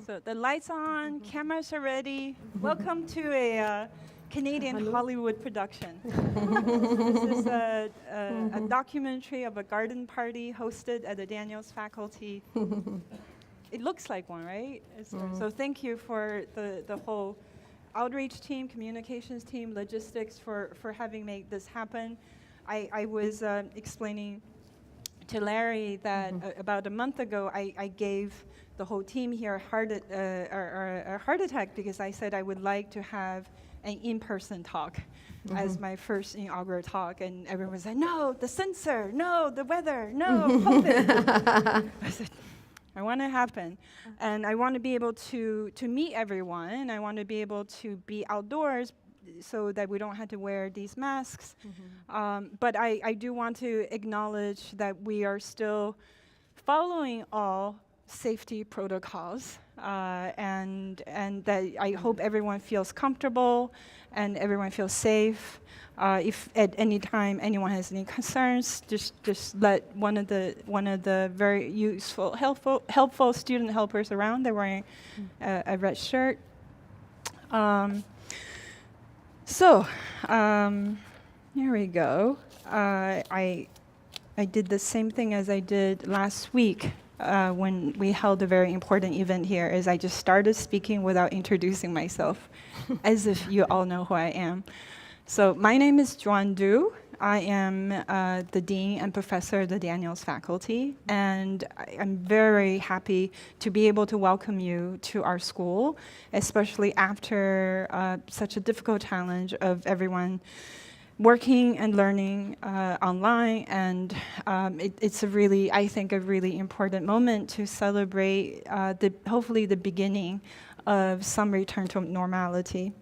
So the lights on, cameras are ready. Welcome to a Canadian Hollywood production. This is a documentary of a garden party hosted at the Daniels faculty. It looks like one, right? So thank you for the whole outreach team, communications team, logistics for having made this happen. I was explaining to Larry that about a month ago, I gave the whole team here a heart attack because I said I would like to have an in-person talk as my first inaugural talk, and everyone was like, no, the censor, no, the weather, no, COVID. I said, I want to happen, and I want to be able to meet everyone. I want to be able to be outdoors so that we don't have to wear these masks. But I do want to acknowledge that we are still following all safety protocols, and that I hope everyone feels comfortable and everyone feels safe. If at any time anyone has any concerns, just let one of the very useful, helpful student helpers around. They're wearing a red shirt. Here we go. I did the same thing as I did last week when we held a very important event here, is I just started speaking without introducing myself, as if you all know who I am. So my name is Juan. I am the Dean and Professor of the Daniels faculty, and I'm very happy to be able to welcome you to our school, especially after such a difficult challenge of everyone working and learning online, and it's a really, I think, a really important moment to celebrate hopefully the beginning of some return to normality.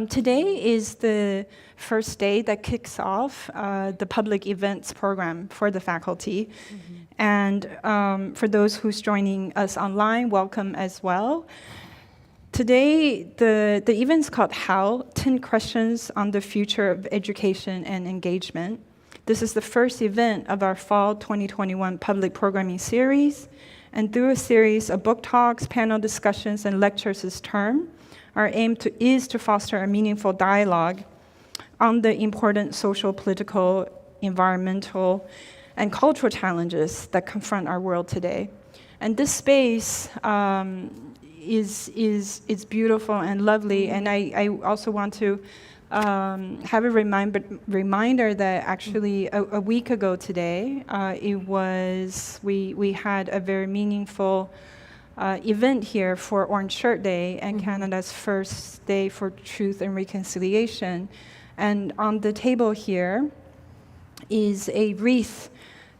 Today is the first day that kicks off the public events program for the faculty. And for those who's joining us online, welcome as well. Today, the event's called How, 10 Questions on the Future of Education and Engagement. This is the first event of our fall 2021 public programming series. And through a series of book talks, panel discussions, and lectures this term, our aim is to foster a meaningful dialogue on the important social, political, environmental, and cultural challenges that confront our world today. And this space is beautiful and lovely, and I also want to have a reminder that actually a week ago today, we had a very meaningful event here for Orange Shirt Day and Canada's first day for truth and reconciliation. And on the table here is a wreath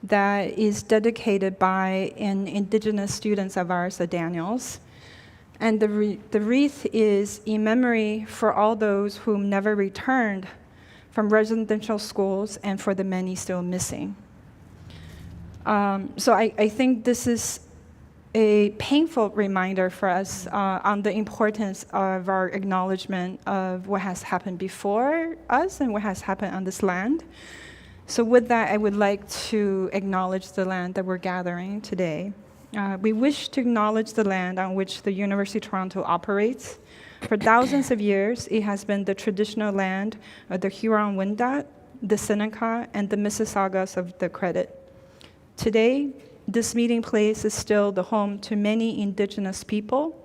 that is dedicated by an Indigenous students of ours at Daniels. And the wreath is in memory for all those whom never returned from residential schools and for the many still missing. So I think this is a painful reminder for us on the importance of our acknowledgement of what has happened before us and what has happened on this land. So with that, I would like to acknowledge the land that we're gathering today. We wish to acknowledge the land on which the University of Toronto operates. For thousands of years, it has been the traditional land of the Huron-Wendat, the Seneca, and the Mississaugas of the Credit. Today, this meeting place is still the home to many Indigenous people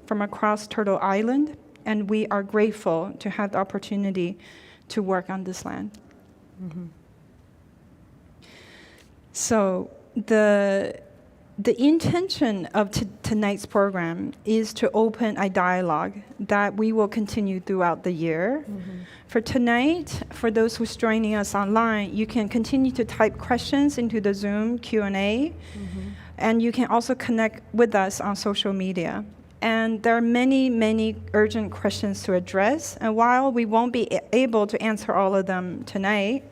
from across Turtle Island, and we are grateful to have the opportunity to work on this land. So the intention of tonight's program is to open a dialogue that we will continue throughout the year. For tonight, for those who's joining us online, you can continue to type questions into the Zoom Q&A, and you can also connect with us on social media. And there are many, many urgent questions to address, and while we won't be able to answer all of them tonight,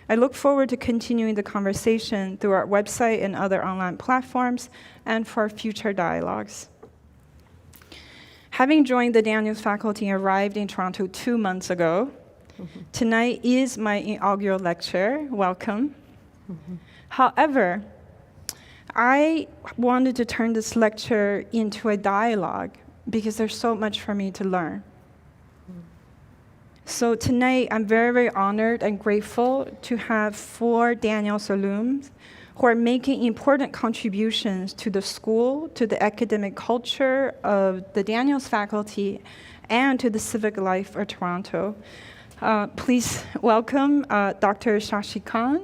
I look forward to continuing the conversation through our website and other online platforms and for future dialogues. Having joined the Daniels faculty and arrived in Toronto 2 months ago, tonight is my inaugural lecture. Welcome. However, I wanted to turn this lecture into a dialogue because there's so much for me to learn. So tonight, I'm very, very honored and grateful to have 4 Daniels alums who are making important contributions to the school, to the academic culture of the Daniels faculty, and to the civic life of Toronto. Please welcome Dr. Shashi Kant,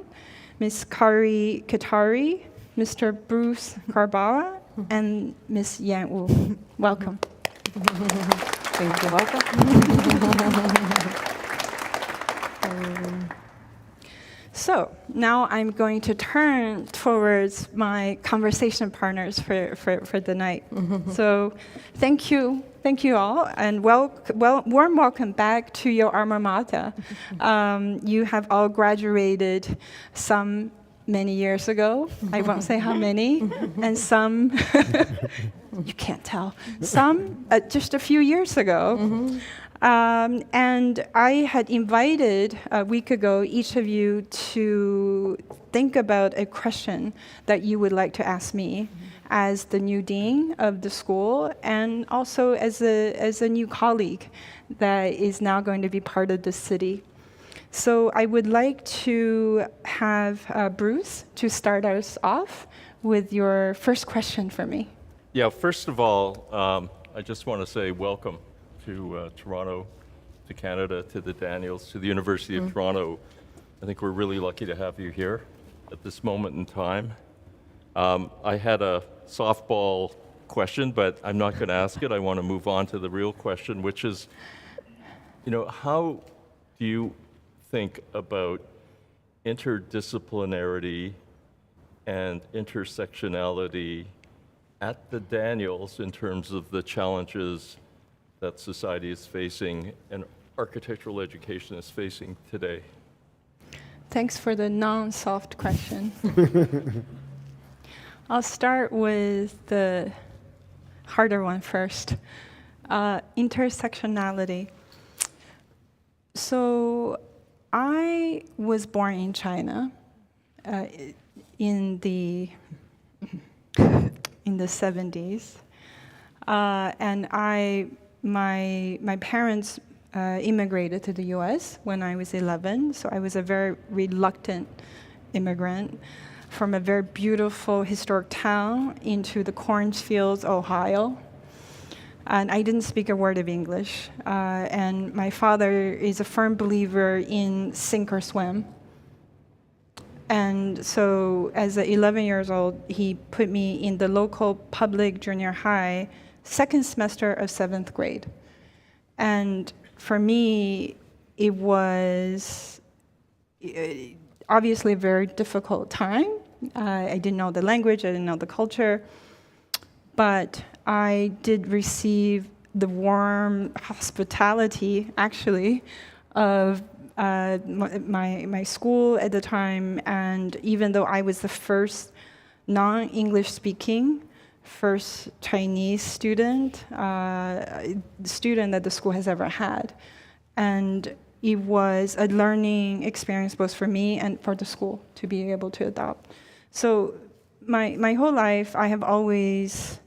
Ms. Kaari Kitawi, Mr. Bruce Kuwabara, and Ms. Yan Wu. Welcome. Thank you. Welcome. So now I'm going to turn towards my conversation partners for the night. So thank you all, and warm welcome back to your alma mater. You have all graduated some many years ago. I won't say how many, and some, you can't tell, some just a few years ago. And I had invited a week ago each of you to think about a question that you would like to ask me as the new dean of the school, and also as a new colleague that is now going to be part of the city. So I would like to have Bruce to start us off with your first question for me. Yeah, first of all, I just want to say welcome to Toronto, to Canada, to the Daniels, to the University of Toronto. I think we're really lucky to have you here at this moment in time. I had a softball question, but I'm not going to ask it. I want to move on to the real question, which is, how do you think about interdisciplinarity and intersectionality at the Daniels in terms of the challenges that society is facing and architectural education is facing today? Thanks for the non-soft question. I'll start with the harder one first. Intersectionality. So I was born in China in the 70s, and my parents immigrated to the U.S. when I was 11, so I was a very reluctant immigrant from a very beautiful historic town into the cornfields, Ohio. And I didn't speak a word of English. And my father is a firm believer in sink or swim. And so as 11 years old, he put me in the local public junior high, second semester of 7th grade. And for me, it was obviously a very difficult time. I didn't know the language, I didn't know the culture, but I did receive the warm hospitality, actually, of my school at the time. And even though I was the first non-English speaking, first Chinese student that the school has ever had. And it was a learning experience both for me and for the school to be able to adopt. So my whole life, I have always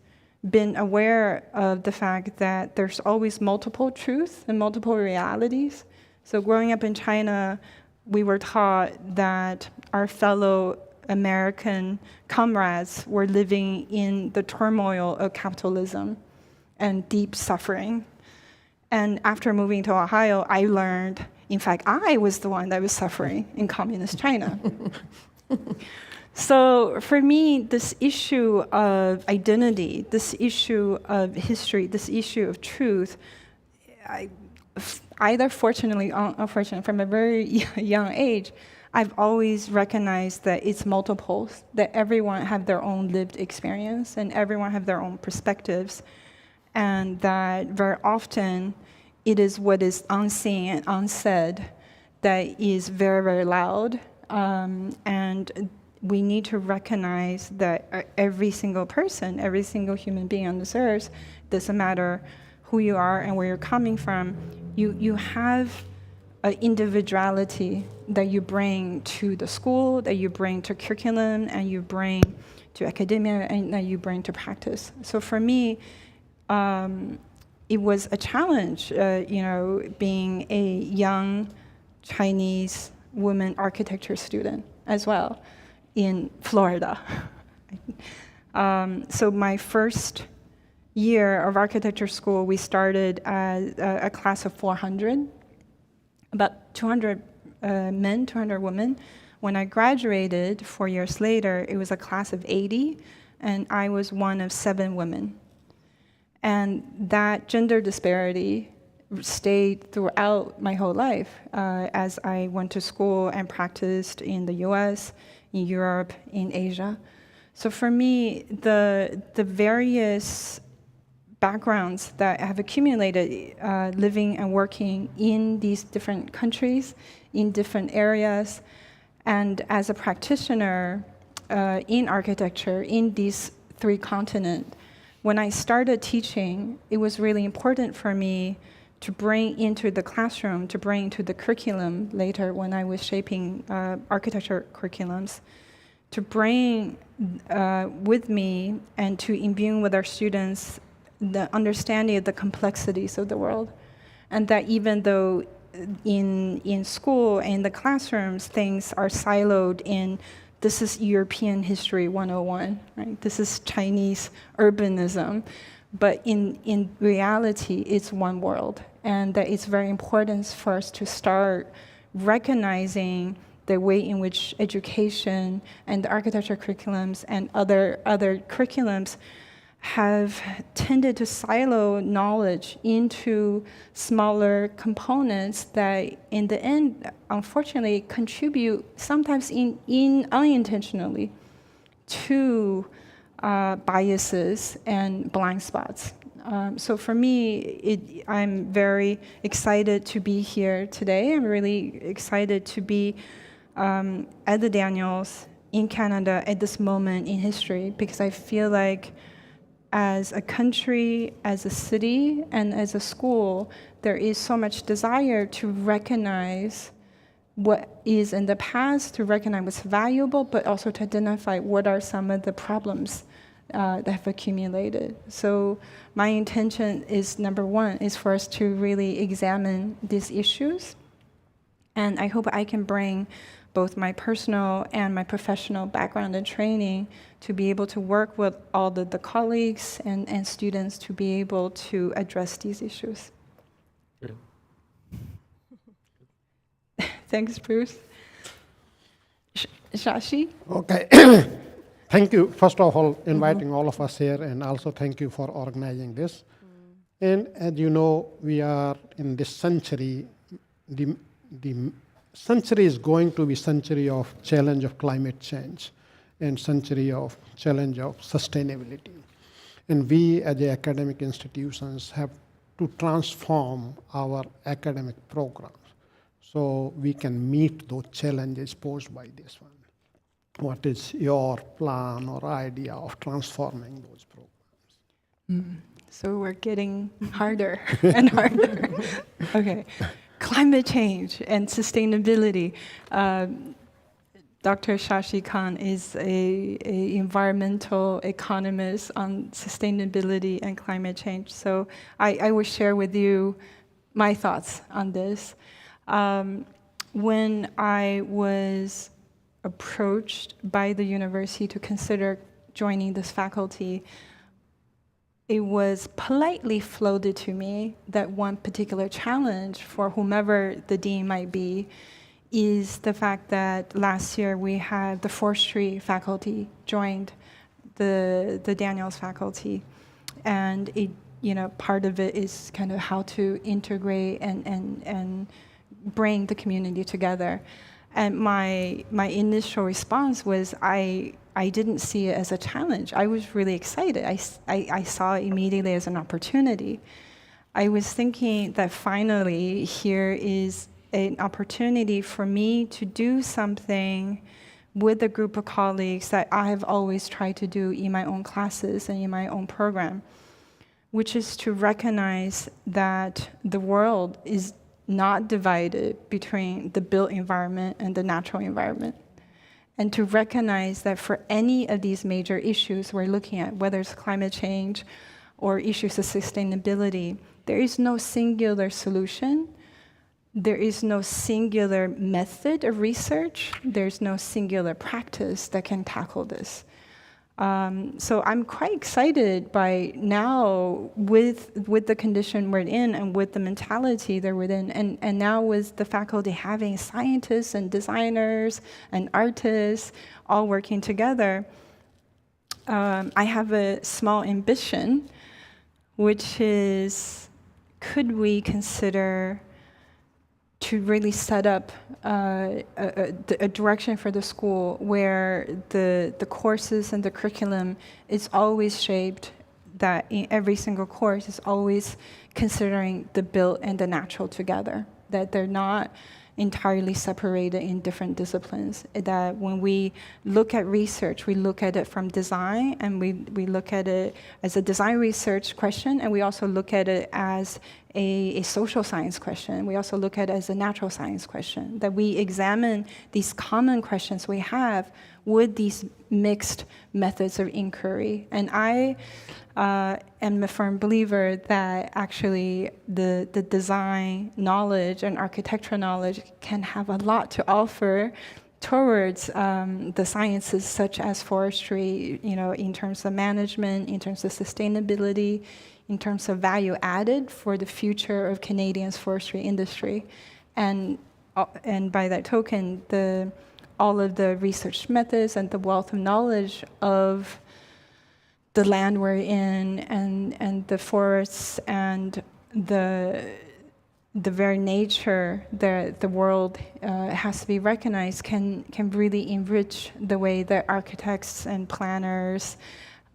been aware of the fact that there's always multiple truths and multiple realities. So growing up in China, we were taught that our fellow American comrades were living in the turmoil of capitalism and deep suffering. And after moving to Ohio, I learned, in fact, I was the one that was suffering in communist China. So for me, this issue of identity, this issue of history, this issue of truth, either fortunately or unfortunately, from a very young age, I've always recognized that it's multiples, that everyone have their own lived experience and everyone have their own perspectives, and that very often it is what is unseen and unsaid that is very, very loud, and we need to recognize that every single person, every single human being on this earth, doesn't matter who you are and where you're coming from, you have an individuality that you bring to the school, that you bring to curriculum, and you bring to academia and that you bring to practice. So for me, it was a challenge, being a young Chinese woman architecture student as well in Florida. So my first year of architecture school, we started as a class of 400, about 200 men, 200 women. When I graduated 4 years later, it was a class of 80, and I was one of 7 women. And that gender disparity stayed throughout my whole life as I went to school and practiced in the US, in Europe, in Asia. So for me, the various backgrounds that I have accumulated living and working in these different countries, in different areas, and as a practitioner in architecture in these 3 continents, when I started teaching, it was really important for me to bring into the classroom, to bring into the curriculum later when I was shaping architecture curriculums, to bring with me and to imbue with our students the understanding of the complexities of the world. And that even though in school and in the classrooms, things are siloed in this is European history 101, right? This is Chinese urbanism. But in reality, it's one world. And that it's very important for us to start recognizing the way in which education and the architecture curriculums and other curriculums have tended to silo knowledge into smaller components that in the end, unfortunately, contribute sometimes unintentionally to biases and blind spots. So for me, I'm very excited to be here today. I'm really excited to be at the Daniels in Canada at this moment in history, because I feel like as a country, as a city, and as a school, there is so much desire to recognize what is in the past, to recognize what's valuable, but also to identify what are some of the problems that have accumulated. So my intention is, number one, is for us to really examine these issues. And I hope I can bring both my personal and my professional background and training to be able to work with all the colleagues and students to be able to address these issues. Great. Thanks, Bruce. Shashi? Okay. Thank you, first of all, inviting all of us here, and also thank you for organizing this. And as you know, we are in this century, the century is going to be century of challenge of climate change and century of challenge of sustainability. And we as the academic institutions have to transform our academic programs so we can meet those challenges posed by this one. What is your plan or idea of transforming those programs? So we're getting harder and harder. Okay. Climate change and sustainability. Dr. Shashi Khan is a environmental economist on sustainability and climate change. So I will share with you my thoughts on this. When I was approached by the university to consider joining this faculty, it was politely floated to me that one particular challenge for whomever the dean might be is the fact that last year we had the forestry faculty joined the Daniels faculty. And it, part of it is kind of how to integrate and bring the community together. And my initial response was I didn't see it as a challenge. I was really excited. I saw it immediately as an opportunity. I was thinking that finally here is an opportunity for me to do something with a group of colleagues that I have always tried to do in my own classes and in my own program, which is to recognize that the world is not divided between the built environment and the natural environment. and to recognize that for any of these major issues we're looking at, whether it's climate change or issues of sustainability, there is no singular solution. There is no singular method of research. There's no singular practice that can tackle this. So I'm quite excited by now with the condition we're in and with the mentality that we're in, and now with the faculty having scientists and designers and artists all working together, I have a small ambition, which is, could we consider to really set up a direction for the school where the courses and the curriculum is always shaped, that in every single course is always considering the built and the natural together, that they're not entirely separated in different disciplines, that when we look at research, we look at it from design, and we look at it as a design research question, and we also look at it as a social science question. We also look at it as a natural science question, that we examine these common questions we have with these mixed methods of inquiry. And I am a firm believer that actually the design knowledge and architectural knowledge can have a lot to offer towards the sciences such as forestry, in terms of management, in terms of sustainability, in terms of value added for the future of Canadian's forestry industry. And by that token, all of the research methods and the wealth of knowledge of the land we're in and the forests and the very nature that the world has to be recognized can really enrich the way that architects and planners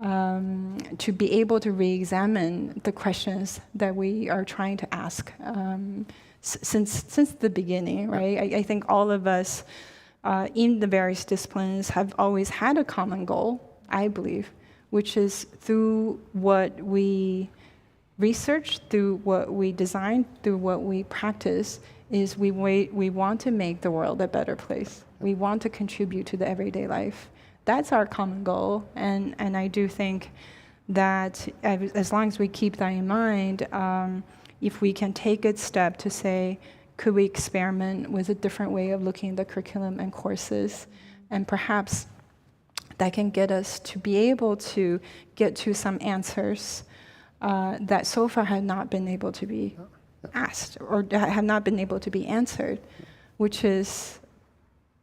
to be able to re-examine the questions that we are trying to ask since the beginning, right? I think all of us in the various disciplines have always had a common goal, I believe, which is through what we research, through what we design, through what we practice, is we want to make the world a better place. We want to contribute to the everyday life. That's our common goal, and I do think that as long as we keep that in mind, if we can take a step to say, could we experiment with a different way of looking at the curriculum and courses, and perhaps that can get us to be able to get to some answers that so far have not been able to be asked or have not been able to be answered, which is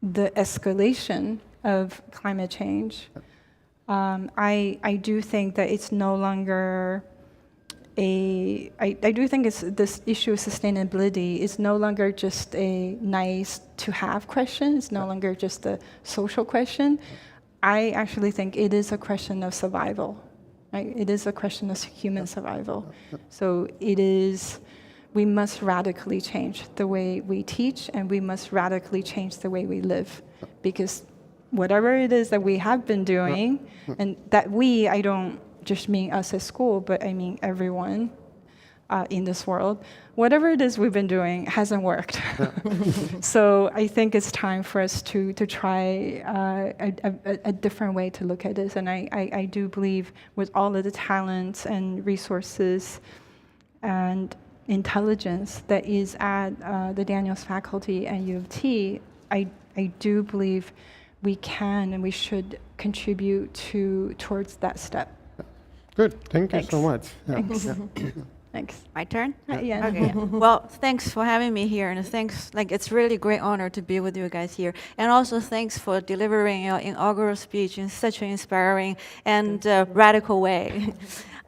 the escalation of climate change. I do think that it's no longer I do think this issue of sustainability is no longer just a nice to have question. It's no longer just a social question. I actually think it is a question of survival. Right? It is a question of human survival. So we must radically change the way we teach, and we must radically change the way we live, because whatever it is that we have been doing, and that I don't just mean us at school, but I mean everyone in this world, whatever it is we've been doing hasn't worked. So I think it's time for us to try a different way to look at this. And I do believe with all of the talents and resources and intelligence that is at the Daniels faculty and U of T, I do believe we can and we should contribute towards that step. Good, thank you Thanks. so much. Yeah. Thanks. Yeah. Thanks. My turn? Yeah. Okay. Well, thanks for having me here, and thanks. It's really a great honor to be with you guys here, and also thanks for delivering your inaugural speech in such an inspiring and radical way.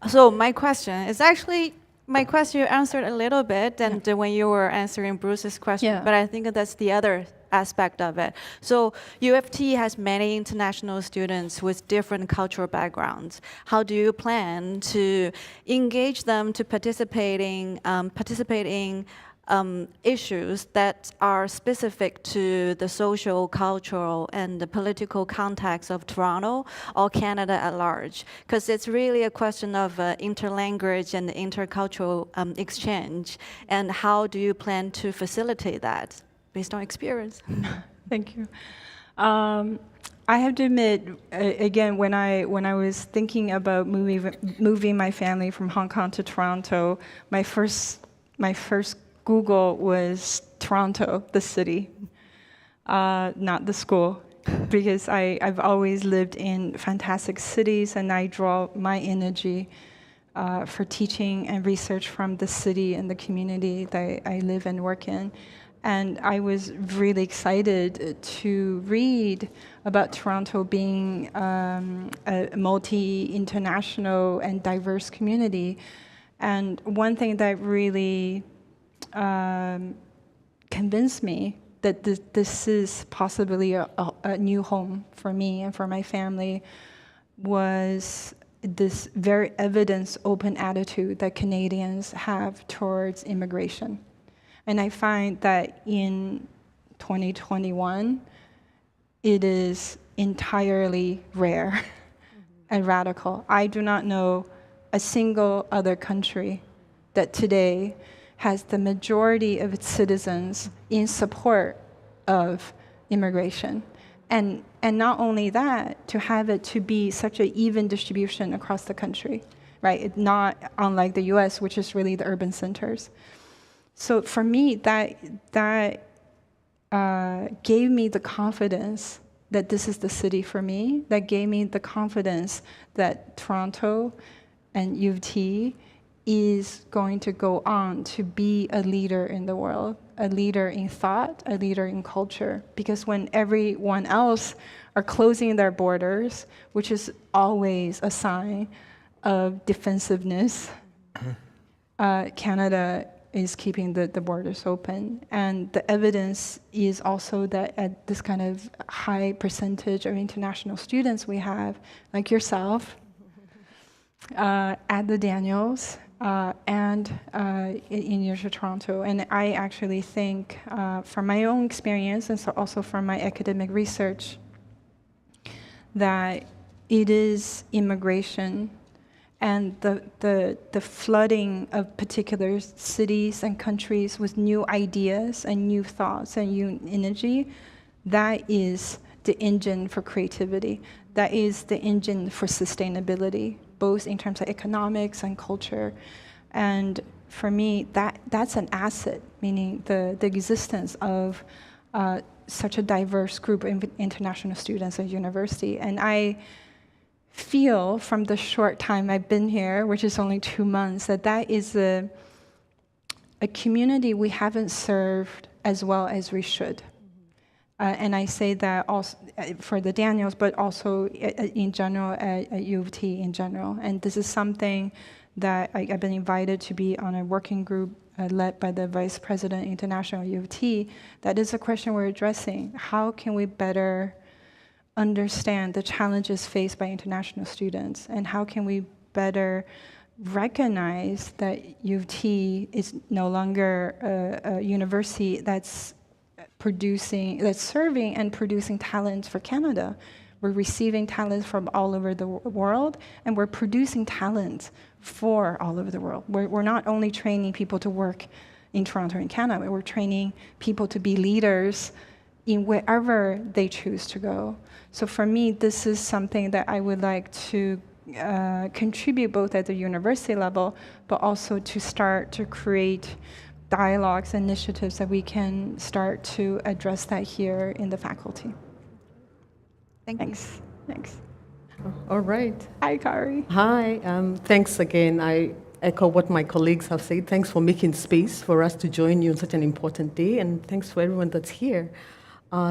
So my question is actually. My question you answered a little bit, and when you were answering Bruce's question, but I think that's the other aspect of it. So U of T has many international students with different cultural backgrounds. How do you plan to engage them to participate in issues that are specific to the social, cultural, and the political context of Toronto or Canada at large? Because it's really a question of interlanguage and intercultural exchange. And how do you plan to facilitate that based on experience? Thank you. I have to admit, again, when I was thinking about moving my family from Hong Kong to Toronto, my first Google was Toronto, the city, not the school, because I've always lived in fantastic cities, and I draw my energy for teaching and research from the city and the community that I live and work in. And I was really excited to read about Toronto being a multi-international and diverse community. And one thing that really convinced me that this is possibly a new home for me and for my family was this very evidence-open attitude that Canadians have towards immigration. And I find that in 2021, it is entirely rare and radical. I do not know a single other country that today has the majority of its citizens in support of immigration. And not only that, to have it to be such an even distribution across the country, right? It's not unlike the US, which is really the urban centers. So for me, that gave me the confidence that this is the city for me. That gave me the confidence that Toronto and U of T is going to go on to be a leader in the world, a leader in thought, a leader in culture. Because when everyone else are closing their borders, which is always a sign of defensiveness, Canada is keeping the borders open. And the evidence is also that at this kind of high percentage of international students we have, like yourself, at the Daniels, and in University of Toronto. And I actually think, from my own experience and so also from my academic research, that it is immigration and the flooding of particular cities and countries with new ideas and new thoughts and new energy, that is the engine for creativity. That is the engine for sustainability, both in terms of economics and culture. And for me, that's an asset, meaning the existence of such a diverse group of international students at university. And I feel from the short time I've been here, which is only 2 months, that is a community we haven't served as well as we should. And I say that also for the Daniels, but also in general at U of T in general. And this is something that I've been invited to be on a working group led by the Vice President International at U of T. That is a question we're addressing. How can we better understand the challenges faced by international students, and how can we better recognize that U of T is no longer a university that's serving and producing talents for Canada. We're receiving talents from all over the world, and we're producing talent for all over the world. We're not only training people to work in Toronto and Canada, we're training people to be leaders in wherever they choose to go. So for me, this is something that I would like to contribute both at the university level, but also to start to create dialogues, initiatives that we can start to address that here in the faculty. Thanks. Thanks. All right. Hi, Kaari. Hi. Thanks again. I echo what my colleagues have said. Thanks for making space for us to join you on such an important day, and thanks for everyone that's here.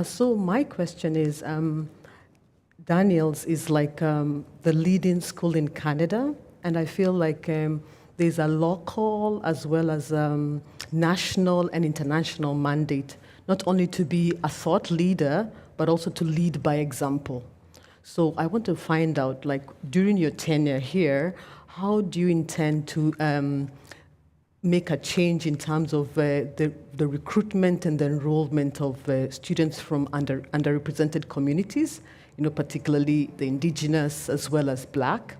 So my question is, Daniels is like the leading school in Canada, and I feel like there's a local as well as national and international mandate, not only to be a thought leader, but also to lead by example. So I want to find out, like, during your tenure here, how do you intend to make a change in terms of the recruitment and the enrollment of students from underrepresented communities, particularly the Indigenous as well as Black?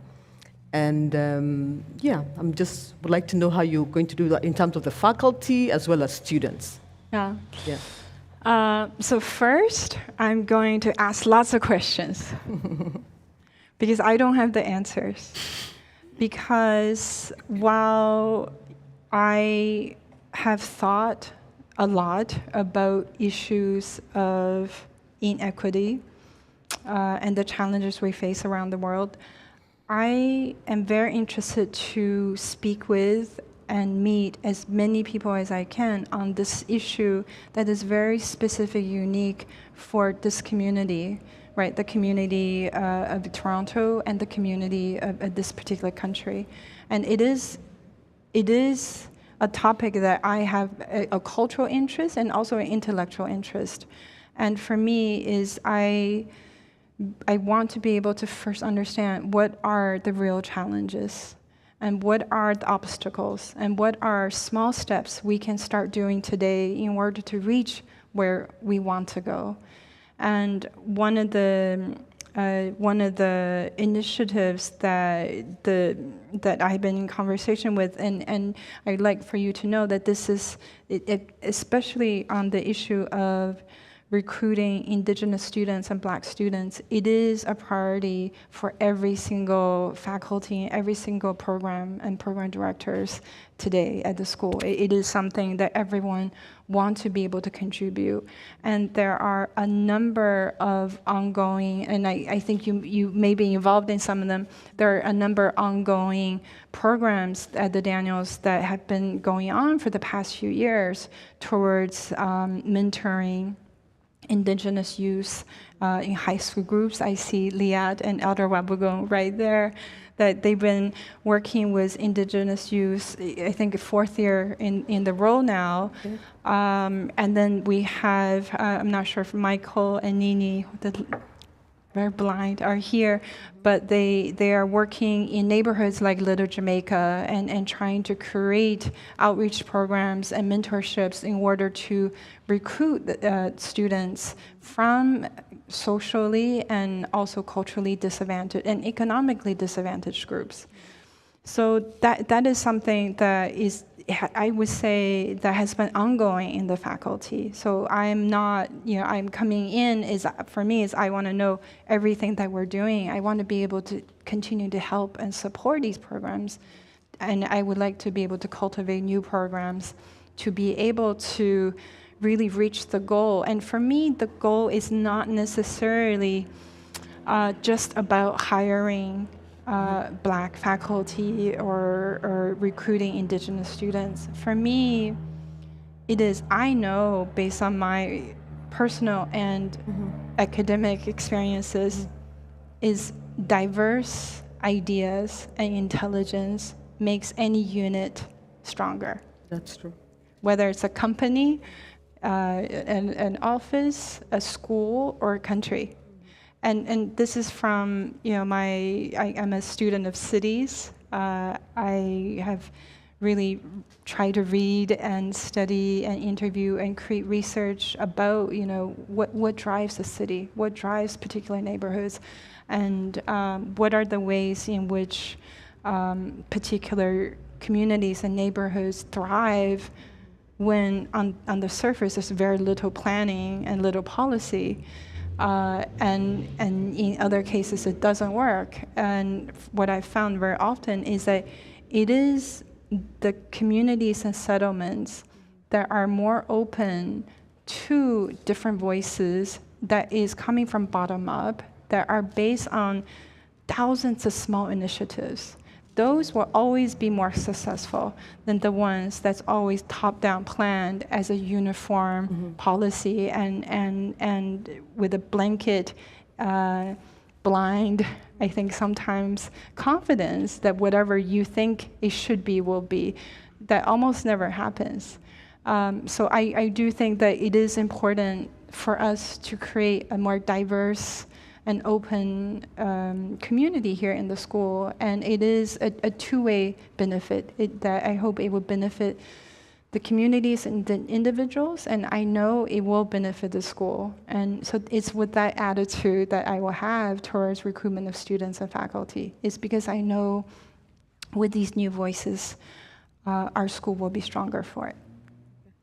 And I'm just would like to know how you're going to do that in terms of the faculty as well as students. Yeah. Yeah. So first, I'm going to ask lots of questions because I don't have the answers. Because while I have thought a lot about issues of inequity and the challenges we face around the world, I am very interested to speak with and meet as many people as I can on this issue that is very specific, unique for this community, right? The community of Toronto and the community of this particular country. And it is a topic that I have a cultural interest and also an intellectual interest. And for me is I want to be able to first understand what are the real challenges and what are the obstacles and what are small steps we can start doing today in order to reach where we want to go. And one of the initiatives that I've been in conversation with, and I'd like for you to know that this is, especially on the issue of recruiting Indigenous students and Black students, it is a priority for every single faculty, every single program and program directors today at the school. It is something that everyone wants to be able to contribute. And there are a number of ongoing, and I think you may be involved in some of them, there are a number of ongoing programs at the Daniels that have been going on for the past few years towards mentoring Indigenous youth in high school groups. I see Liat and Elder Wabugon right there, that they've been working with Indigenous youth, I think 4th year in the role now. And then we have, I'm not sure if Michael and Nini, they're blind, are here, but they are working in neighborhoods like Little Jamaica and trying to create outreach programs and mentorships in order to recruit students from socially and also culturally disadvantaged and economically disadvantaged groups. So that is something that is, I would say, that has been ongoing in the faculty. So I'm not, I'm coming in, for me, I want to know everything that we're doing. I want to be able to continue to help and support these programs. And I would like to be able to cultivate new programs to be able to really reach the goal. And for me, the goal is not necessarily just about hiring Black faculty or recruiting Indigenous students. For me, it is, I know based on my personal and academic experiences, is diverse ideas and intelligence makes any unit stronger. That's true. Whether it's a company, an office, a school, or a country. And this is from, I'm a student of cities. I have really tried to read and study and interview and create research about, what drives a city, what drives particular neighborhoods, and what are the ways in which particular communities and neighborhoods thrive when on the surface there's very little planning and little policy. And in other cases it doesn't work. And what I've found very often is that it is the communities and settlements that are more open to different voices that is coming from bottom up, that are based on thousands of small initiatives. Those will always be more successful than the ones that's always top-down planned as a uniform policy and with a blanket, blind, I think sometimes, confidence that whatever you think it should be will be. That almost never happens. So I do think that it is important for us to create a more diverse and open community here in the school, and it is a two-way benefit that I hope it will benefit the communities and the individuals, and I know it will benefit the school. And so it's with that attitude that I will have towards recruitment of students and faculty. It's because I know with these new voices, our school will be stronger for it.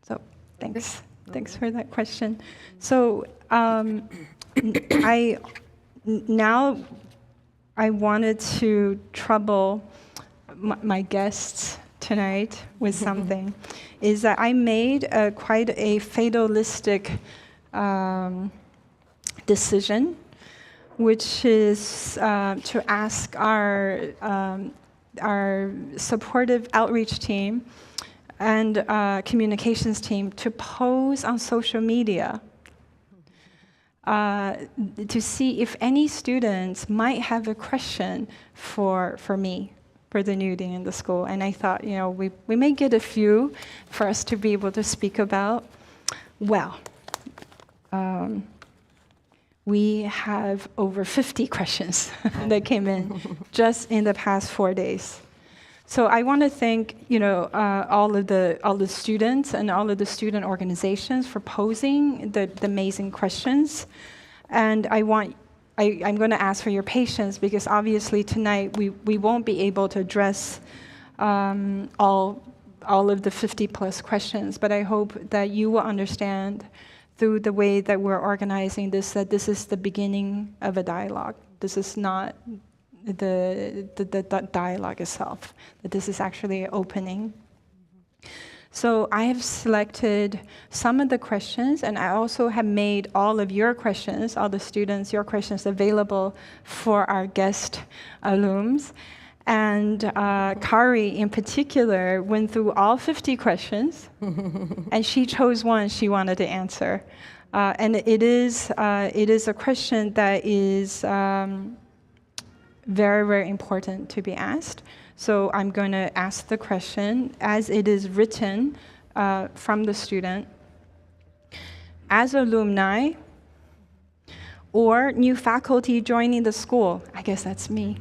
So thanks. Thanks for that question. So now I wanted to trouble my guests tonight with something, is that I made quite a fatalistic decision, which is to ask our supportive outreach team and communications team to post on social media to see if any students might have a question for me, for the new dean in the school. And I thought, we may get a few for us to be able to speak about. Well, we have over 50 questions that came in just in the past 4 days. So I want to thank, all of the students and all of the student organizations for posing the amazing questions. And I'm going to ask for your patience, because obviously tonight we won't be able to address all of the 50 plus questions. But I hope that you will understand through the way that we're organizing this, that this is the beginning of a dialogue. This is not the dialogue itself, that this is actually an opening. So I have selected some of the questions, and I also have made all of your questions, all the students, your questions available for our guest alums. And Kaari, in particular, went through all 50 questions, and she chose one she wanted to answer. And it is a question that is very, very important to be asked. So I'm going to ask the question as it is written from the student. As alumni or new faculty joining the school, I guess that's me,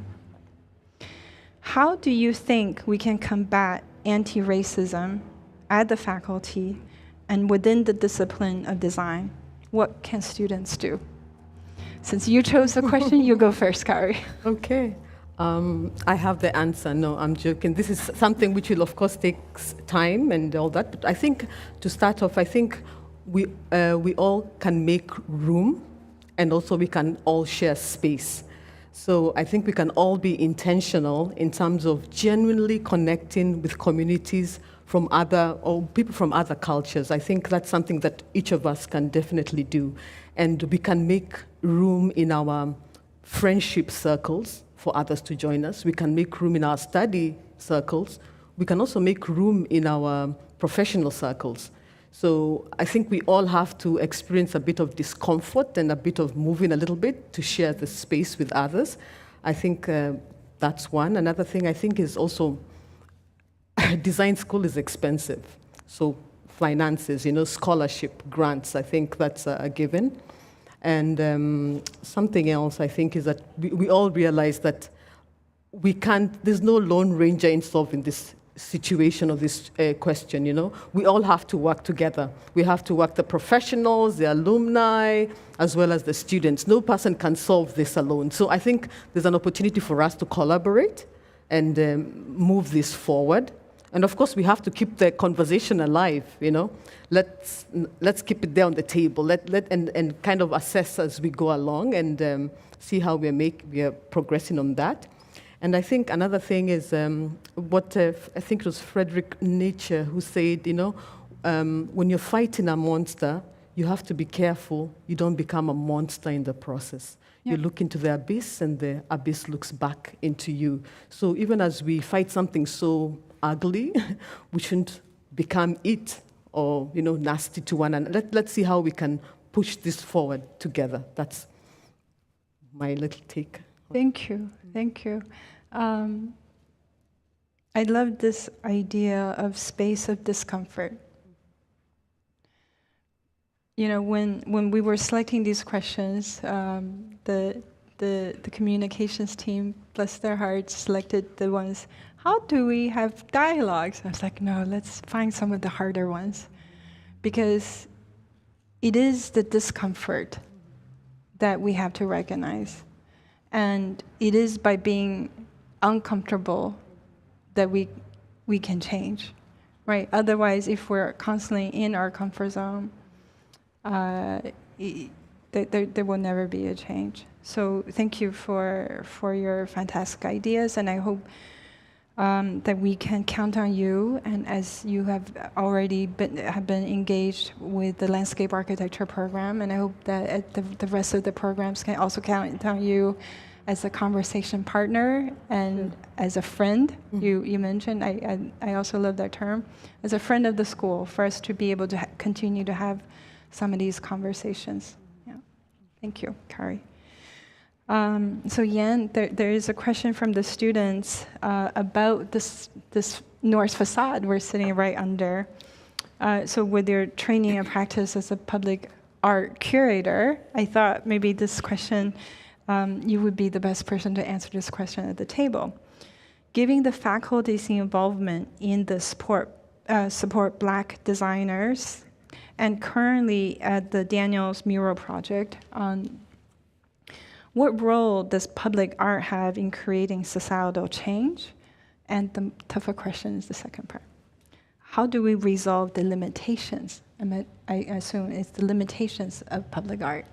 how do you think we can combat anti-racism at the faculty and within the discipline of design? What can students do? Since you chose the question, you go first, Kaari. Okay. I have the answer. No, I'm joking. This is something which will, of course, take time and all that. But I think, to start off, I think we all can make room, and also we can all share space. So I think we can all be intentional in terms of genuinely connecting with communities from people from other cultures. I think that's something that each of us can definitely do. And we can make room in our friendship circles for others to join us. We can make room in our study circles. We can also make room in our professional circles. So I think we all have to experience a bit of discomfort and a bit of moving a little bit to share the space with others. I think that's one. Another thing I think is also design school is expensive. So finances, scholarship, grants, I think that's a given. And something else I think is that we all realize that there's no lone ranger in solving this situation or this question, We all have to work together. We have to work, the professionals, the alumni, as well as the students. No person can solve this alone. So I think there's an opportunity for us to collaborate and move this forward. And of course, we have to keep the conversation alive, Let's keep it there on the table, and kind of assess as we go along and see how we are progressing on that. And I think another thing is what I think it was Friedrich Nietzsche who said, when you're fighting a monster, you have to be careful you don't become a monster in the process. Yeah. You look into the abyss, and the abyss looks back into you. So even as we fight something so ugly, we shouldn't become it or nasty to one another. Let's see how we can push this forward together. That's my little take. Thank you. I love this idea of space of discomfort. When we were selecting these questions, the communications team, bless their hearts, selected the ones. How do we have dialogues? I was like, no, let's find some of the harder ones, because it is the discomfort that we have to recognize. And it is by being uncomfortable that we can change, right? Otherwise, if we're constantly in our comfort zone, there will never be a change. So thank you for your fantastic ideas, and I hope that we can count on you. And as you have already been engaged with the landscape architecture program, and I hope that the rest of the programs can also count on you as a conversation partner and as a friend. You mentioned, I also love that term, as a friend of the school, for us to be able to continue to have some of these conversations. Yeah. Thank you, Kaari. So Yan, there is a question from the students about this north facade we're sitting right under. So with your training and practice as a public art curator, I thought maybe this question, you would be the best person to answer this question at the table. Giving the faculty's involvement in the support Black designers, and currently at the Daniels Mural Project, what role does public art have in creating societal change? And the tougher question is the second part. How do we resolve the limitations? I assume it's the limitations of public art.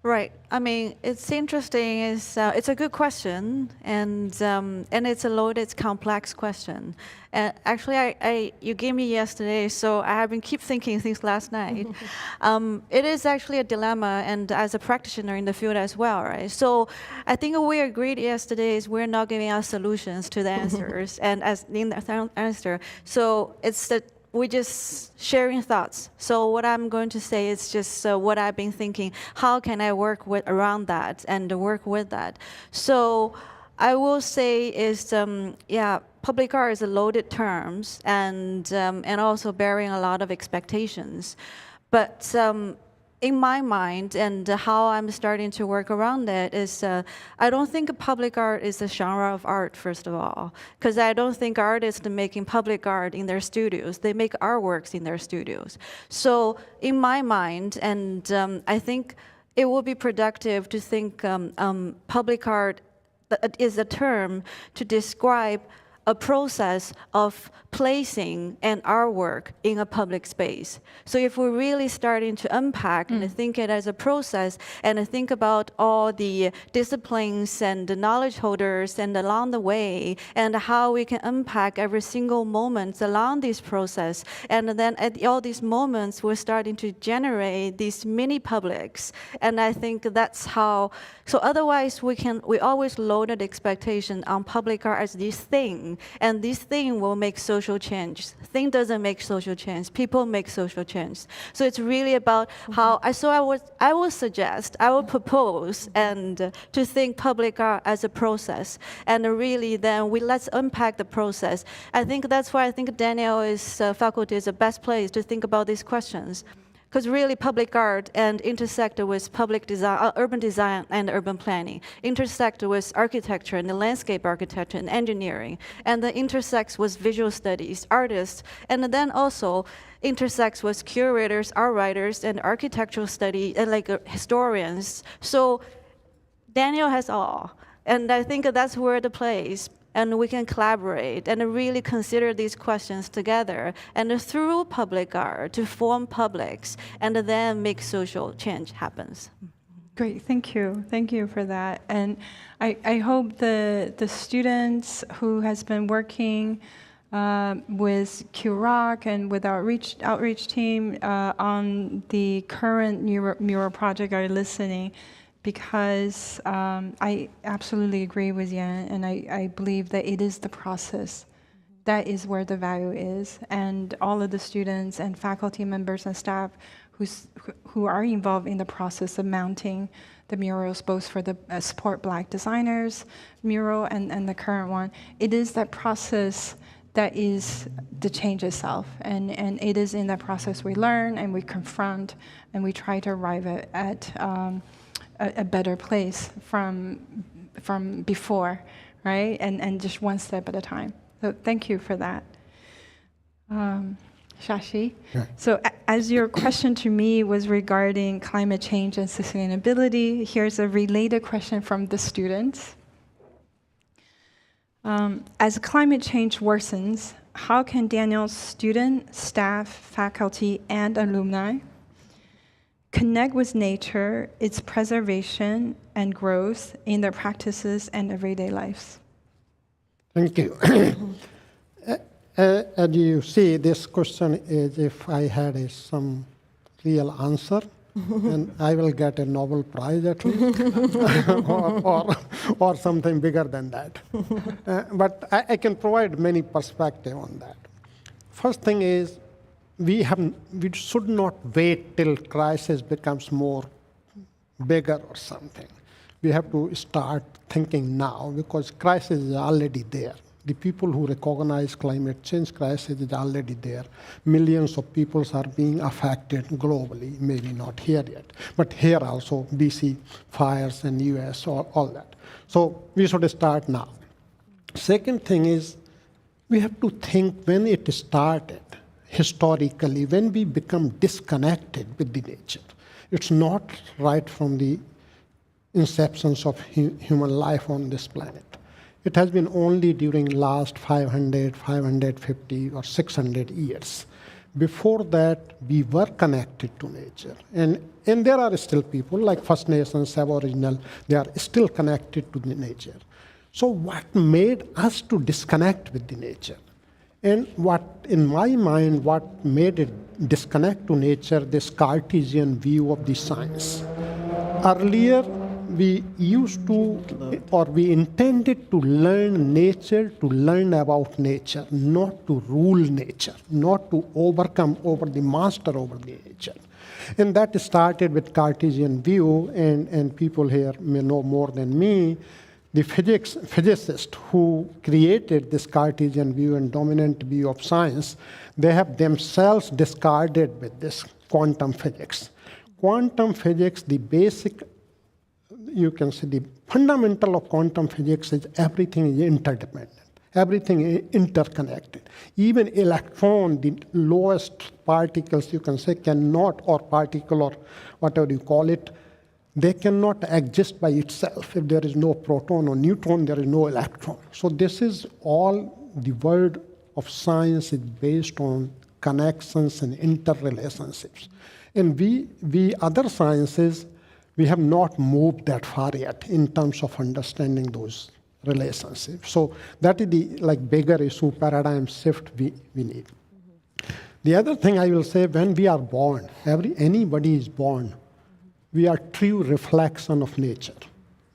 Right. I mean, it's interesting. It's a good question, and it's a loaded, complex question. And actually, you gave me yesterday, so I have been keep thinking since last night. It is actually a dilemma, and as a practitioner in the field as well, right? So I think we agreed yesterday is we're not giving out solutions to the answers, and as in the answer, so it's that. We're just sharing thoughts. So what I'm going to say is just what I've been thinking. How can I work around that and work with that? So I will say is, public art is a loaded term and also bearing a lot of expectations. But in my mind and how I'm starting to work around it is I don't think public art is a genre of art, first of all, because I don't think artists are making public art in their studios. They make artworks in their studios. So in my mind, and I think it will be productive to think public art is a term to describe a process of placing an artwork in a public space. So if we're really starting to unpack and think it as a process and think about all the disciplines and the knowledge holders and along the way and how we can unpack every single moment along this process, and then at all these moments we're starting to generate these mini publics. And I think that's how, so otherwise we always loaded expectation on public art as this thing, and this thing will make social change. Thing doesn't make social change. People make social change. So it's really about how. I would propose and to think public art as a process, and really then let's unpack the process. I think that's why I think Daniel faculty is the best place to think about these questions. Because really public art and intersect with public design, urban design and urban planning, intersect with architecture and the landscape architecture and engineering, and then intersects with visual studies, artists, and then also intersects with curators, art writers, and architectural study, and historians. So Daniel has all, and I think that's where the place. And we can collaborate and really consider these questions together and through public art to form publics and then make social change happens. Great, thank you. Thank you for that. And I hope the students who has been working with QRock and with our outreach team on the current mural project are listening, because I absolutely agree with Yan, and I believe that it is the process. That is where the value is. And all of the students and faculty members and staff who are involved in the process of mounting the murals, both for the Support Black Designers mural and the current one, it is that process that is the change itself. And it is in that process we learn and we confront and we try to arrive at a better place from before, right? And just one step at a time. So thank you for that. Shashi? Yeah. So as your question to me was regarding climate change and sustainability, here's a related question from the students. As climate change worsens, how can Daniel's student, staff, faculty, and alumni connect with nature, its preservation and growth in their practices and everyday lives? Thank you. As you see, this question is if I had some real answer, and I will get a Nobel Prize at least, or something bigger than that. But I can provide many perspectives on that. First thing is, we should not wait till crisis becomes more bigger or something. We have to start thinking now because crisis is already there. The people who recognize climate change crisis is already there. Millions of people are being affected globally, maybe not here yet, but here also, BC fires and US, all that. So we should start now. Second thing is, we have to think when it started, historically, when we become disconnected with the nature. It's not right from the inception of human life on this planet. It has been only during last 500, 550, or 600 years. Before that, we were connected to nature. And there are still people like First Nations, Aboriginal, they are still connected to the nature. So what made us to disconnect with the nature? And what, in my mind, what made it disconnect to nature, this Cartesian view of the science. Earlier, we used to, or we intended to learn nature, to learn about nature, not to rule nature, not to overcome over the master over the nature. And that started with Cartesian view, and people here may know more than me. The physicists who created this Cartesian view and dominant view of science, they have themselves discarded with this quantum physics. Quantum physics, the basic, you can say the fundamental of quantum physics is everything is interdependent. Everything is interconnected. Even electron, the lowest particles, you can say, cannot, or particle, or whatever you call it, they cannot exist by itself. If there is no proton or neutron, there is no electron. So this is all, the world of science is based on connections and interrelationships. And we other sciences, we have not moved that far yet in terms of understanding those relationships. So that is the bigger issue, paradigm shift we need. The other thing I will say, when we are born, anybody is born, we are true reflection of nature.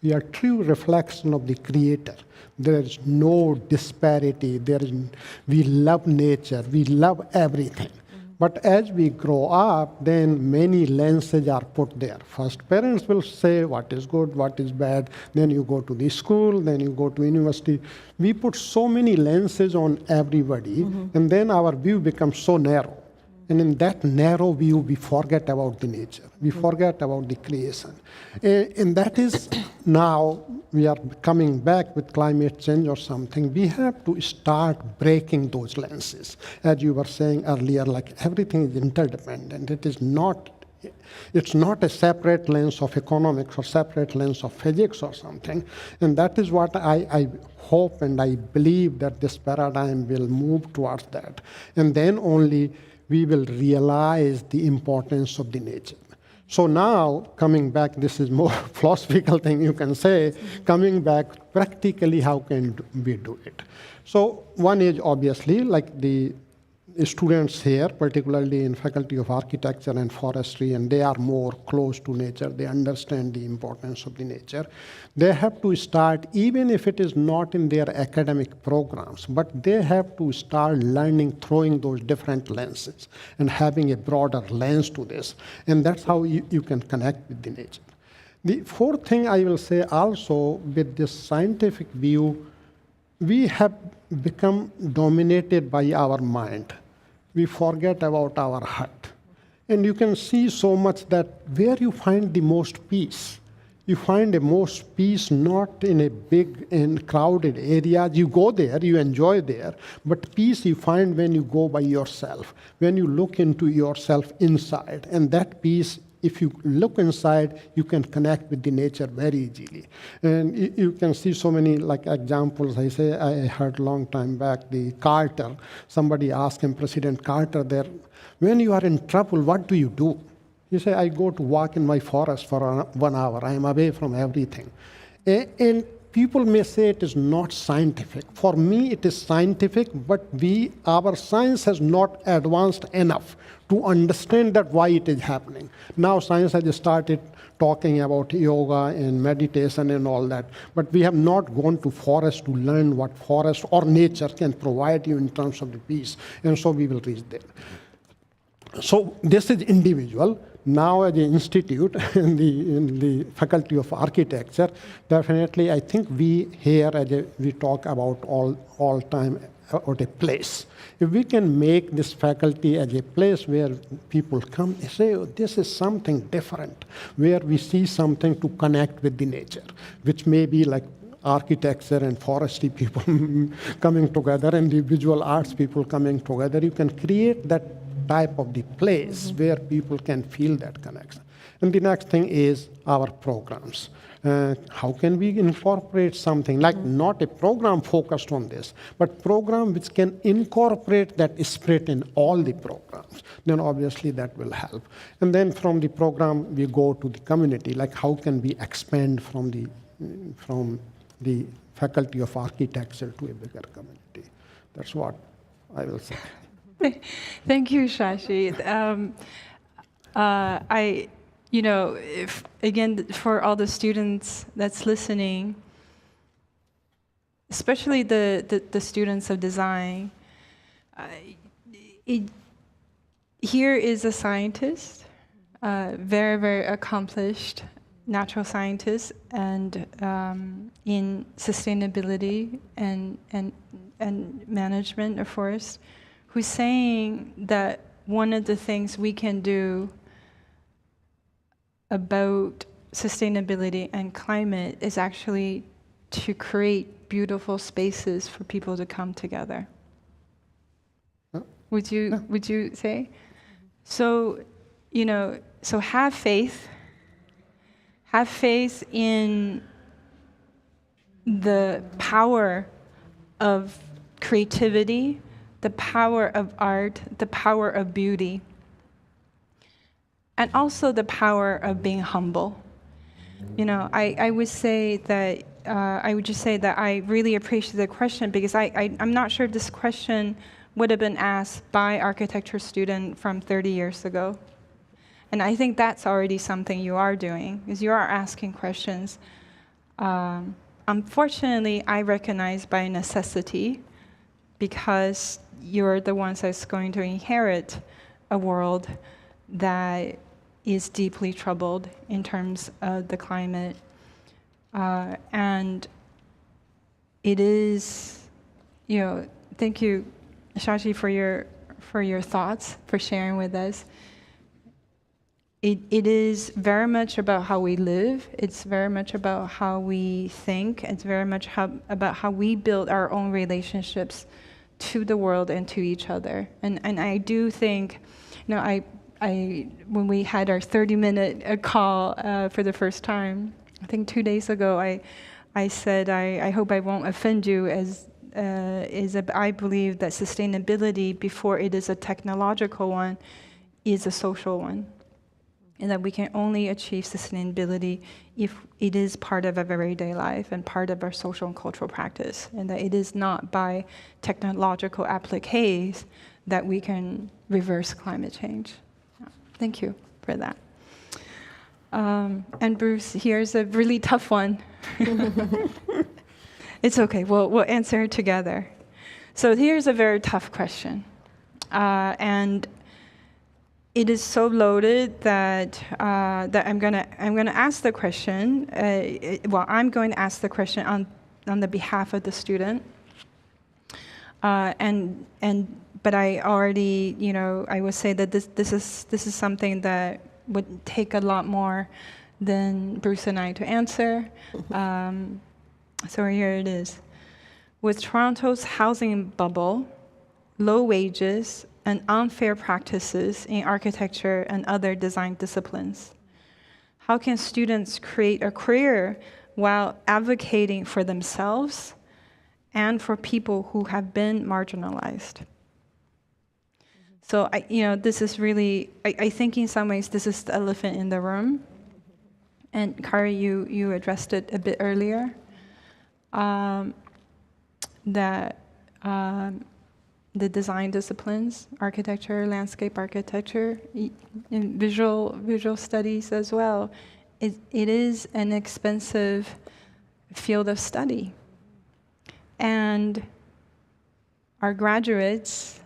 We are true reflection of the Creator. There is no disparity. We love nature. We love everything. But as we grow up, then many lenses are put there. First, parents will say what is good, what is bad. Then you go to the school, then you go to university. We put so many lenses on everybody, and then our view becomes so narrow. And in that narrow view, we forget about the nature. We forget about the creation. And that is now we are coming back with climate change or something. We have to start breaking those lenses. As you were saying earlier, everything is interdependent. It's not a separate lens of economics or separate lens of physics or something. And that is what I hope and I believe that this paradigm will move towards that. And then only we will realize the importance of the nature. So now, coming back, this is more philosophical thing you can say, coming back practically, how can we do it? So one is obviously the students here, particularly in Faculty of Architecture and Forestry, and they are more close to nature, they understand the importance of the nature. They have to start, even if it is not in their academic programs, but they have to start learning, throwing those different lenses and having a broader lens to this. And that's how you can connect with the nature. The fourth thing I will say also, with this scientific view, we have become dominated by our mind. We forget about our heart. And you can see so much that where you find the most peace. You find the most peace not in a big and crowded area. You go there, you enjoy there, but peace you find when you go by yourself, when you look into yourself inside. And that peace, if you look inside, you can connect with the nature very easily. And you can see so many examples. I heard a long time back, the Carter, somebody asked him, President Carter there, when you are in trouble, what do you do? You say, I go to walk in my forest for 1 hour. I am away from everything. And people may say it is not scientific. For me, it is scientific, but our science has not advanced enough to understand that why it is happening. Now science has started talking about yoga and meditation and all that, but we have not gone to forest to learn what forest or nature can provide you in terms of the peace, and so we will reach there. So this is individual. Now as an institute in the Faculty of Architecture, definitely I think we here we talk about all time about a place. If we can make this faculty as a place where people come and say, oh, this is something different, where we see something to connect with the nature, which may be like architecture and forestry people coming together and the visual arts people coming together, you can create that type of the place where people can feel that connection. And the next thing is our programs. How can we incorporate something like not a program focused on this, but program which can incorporate that spirit in all the programs? Then obviously that will help. And then from the program we go to the community, like how can we expand from the Faculty of Architecture to a bigger community? That's what I will say. Thank you, Shashi. Again, for all the students that's listening, especially the students of design, here is a scientist, very, very accomplished natural scientist, and in sustainability and management of forests, who's saying that one of the things we can do about sustainability and climate is actually to create beautiful spaces for people to come together. Would you say? So, so have faith in the power of creativity, the power of art, the power of beauty, and also the power of being humble. I would say that I would just say that I really appreciate the question, because I'm not sure if this question would have been asked by architecture student from 30 years ago. And I think that's already something you are doing, is you are asking questions. Unfortunately, I recognize by necessity, because you're the ones that's going to inherit a world that is deeply troubled in terms of the climate. And it is, thank you, Shashi, for your thoughts, for sharing with us. It is very much about how we live. It's very much about how we think. It's very much about how we build our own relationships to the world and to each other. And I do think, when we had our 30-minute call for the first time, I think 2 days ago, I said, I hope I won't offend you, I believe that sustainability, before it is a technological one, is a social one. And that we can only achieve sustainability if it is part of our everyday life and part of our social and cultural practice. And that it is not by technological appliques that we can reverse climate change. Thank you for that. And Bruce, here's a really tough one. It's okay, we'll answer it together. So here's a very tough question. And it is so loaded that I'm gonna ask the question. I'm going to ask the question on the behalf of the student. But I already, I would say that this is something that would take a lot more than Bruce and I to answer. So here it is. With Toronto's housing bubble, low wages, and unfair practices in architecture and other design disciplines, how can students create a career while advocating for themselves and for people who have been marginalized? So this is really, I think in some ways this is the elephant in the room. And Kaari, you addressed it a bit earlier, that the design disciplines, architecture, landscape architecture, in visual studies as well, it is an expensive field of study. And our graduates,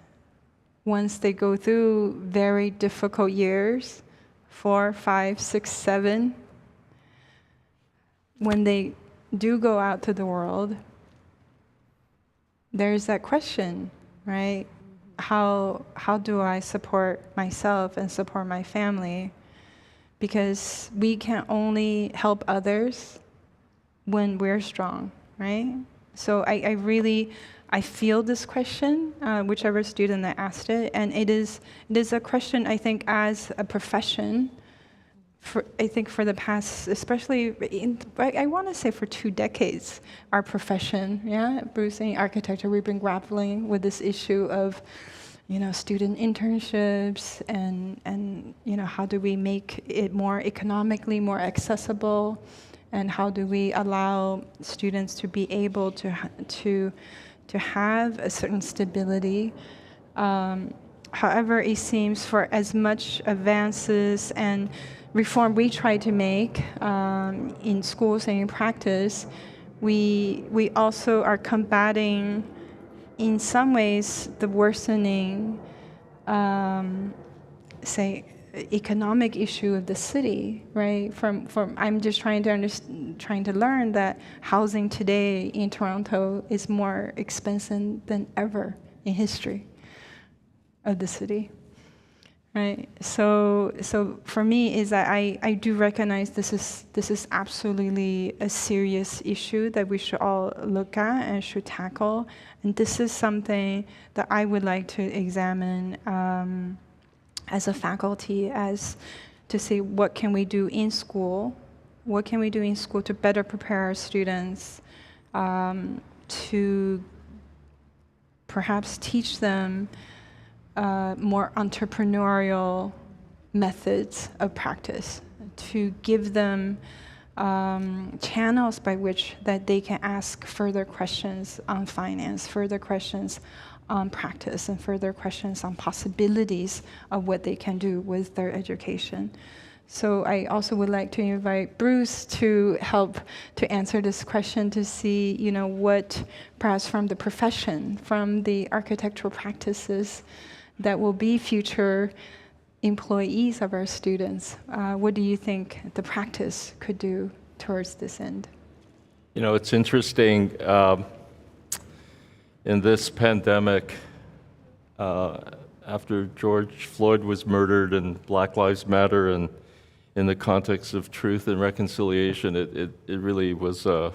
once they go through very difficult years, 4, 5, 6, 7, when they do go out to the world, there's that question, right? How do I support myself and support my family? Because we can only help others when we're strong, right? So I feel this question, whichever student that asked it, and it is a question I think as a profession, I think for the past, especially I want to say for 2 decades, our profession, Bruce, in architecture, we've been grappling with this issue of, student internships and how do we make it more economically more accessible, and how do we allow students to be able to have a certain stability. However, it seems for as much advances and reform we try to make in schools and in practice, we also are combating, in some ways, the worsening, economic issue of the city, right? From I'm just trying to learn that housing today in Toronto is more expensive than ever in history of the city. Right. So for me is that I do recognize this is absolutely a serious issue that we should all look at and should tackle, and this is something that I would like to examine as a faculty, as to see what can we do in school, to better prepare our students, to perhaps teach them more entrepreneurial methods of practice, to give them channels by which that they can ask further questions on finance, further questions on practice, and further questions on possibilities of what they can do with their education. So I also would like to invite Bruce to help to answer this question, to see, what perhaps from the profession, from the architectural practices that will be future employees of our students. What do you think the practice could do towards this end? It's interesting, in this pandemic, after George Floyd was murdered and Black Lives Matter, and in the context of truth and reconciliation, it really was a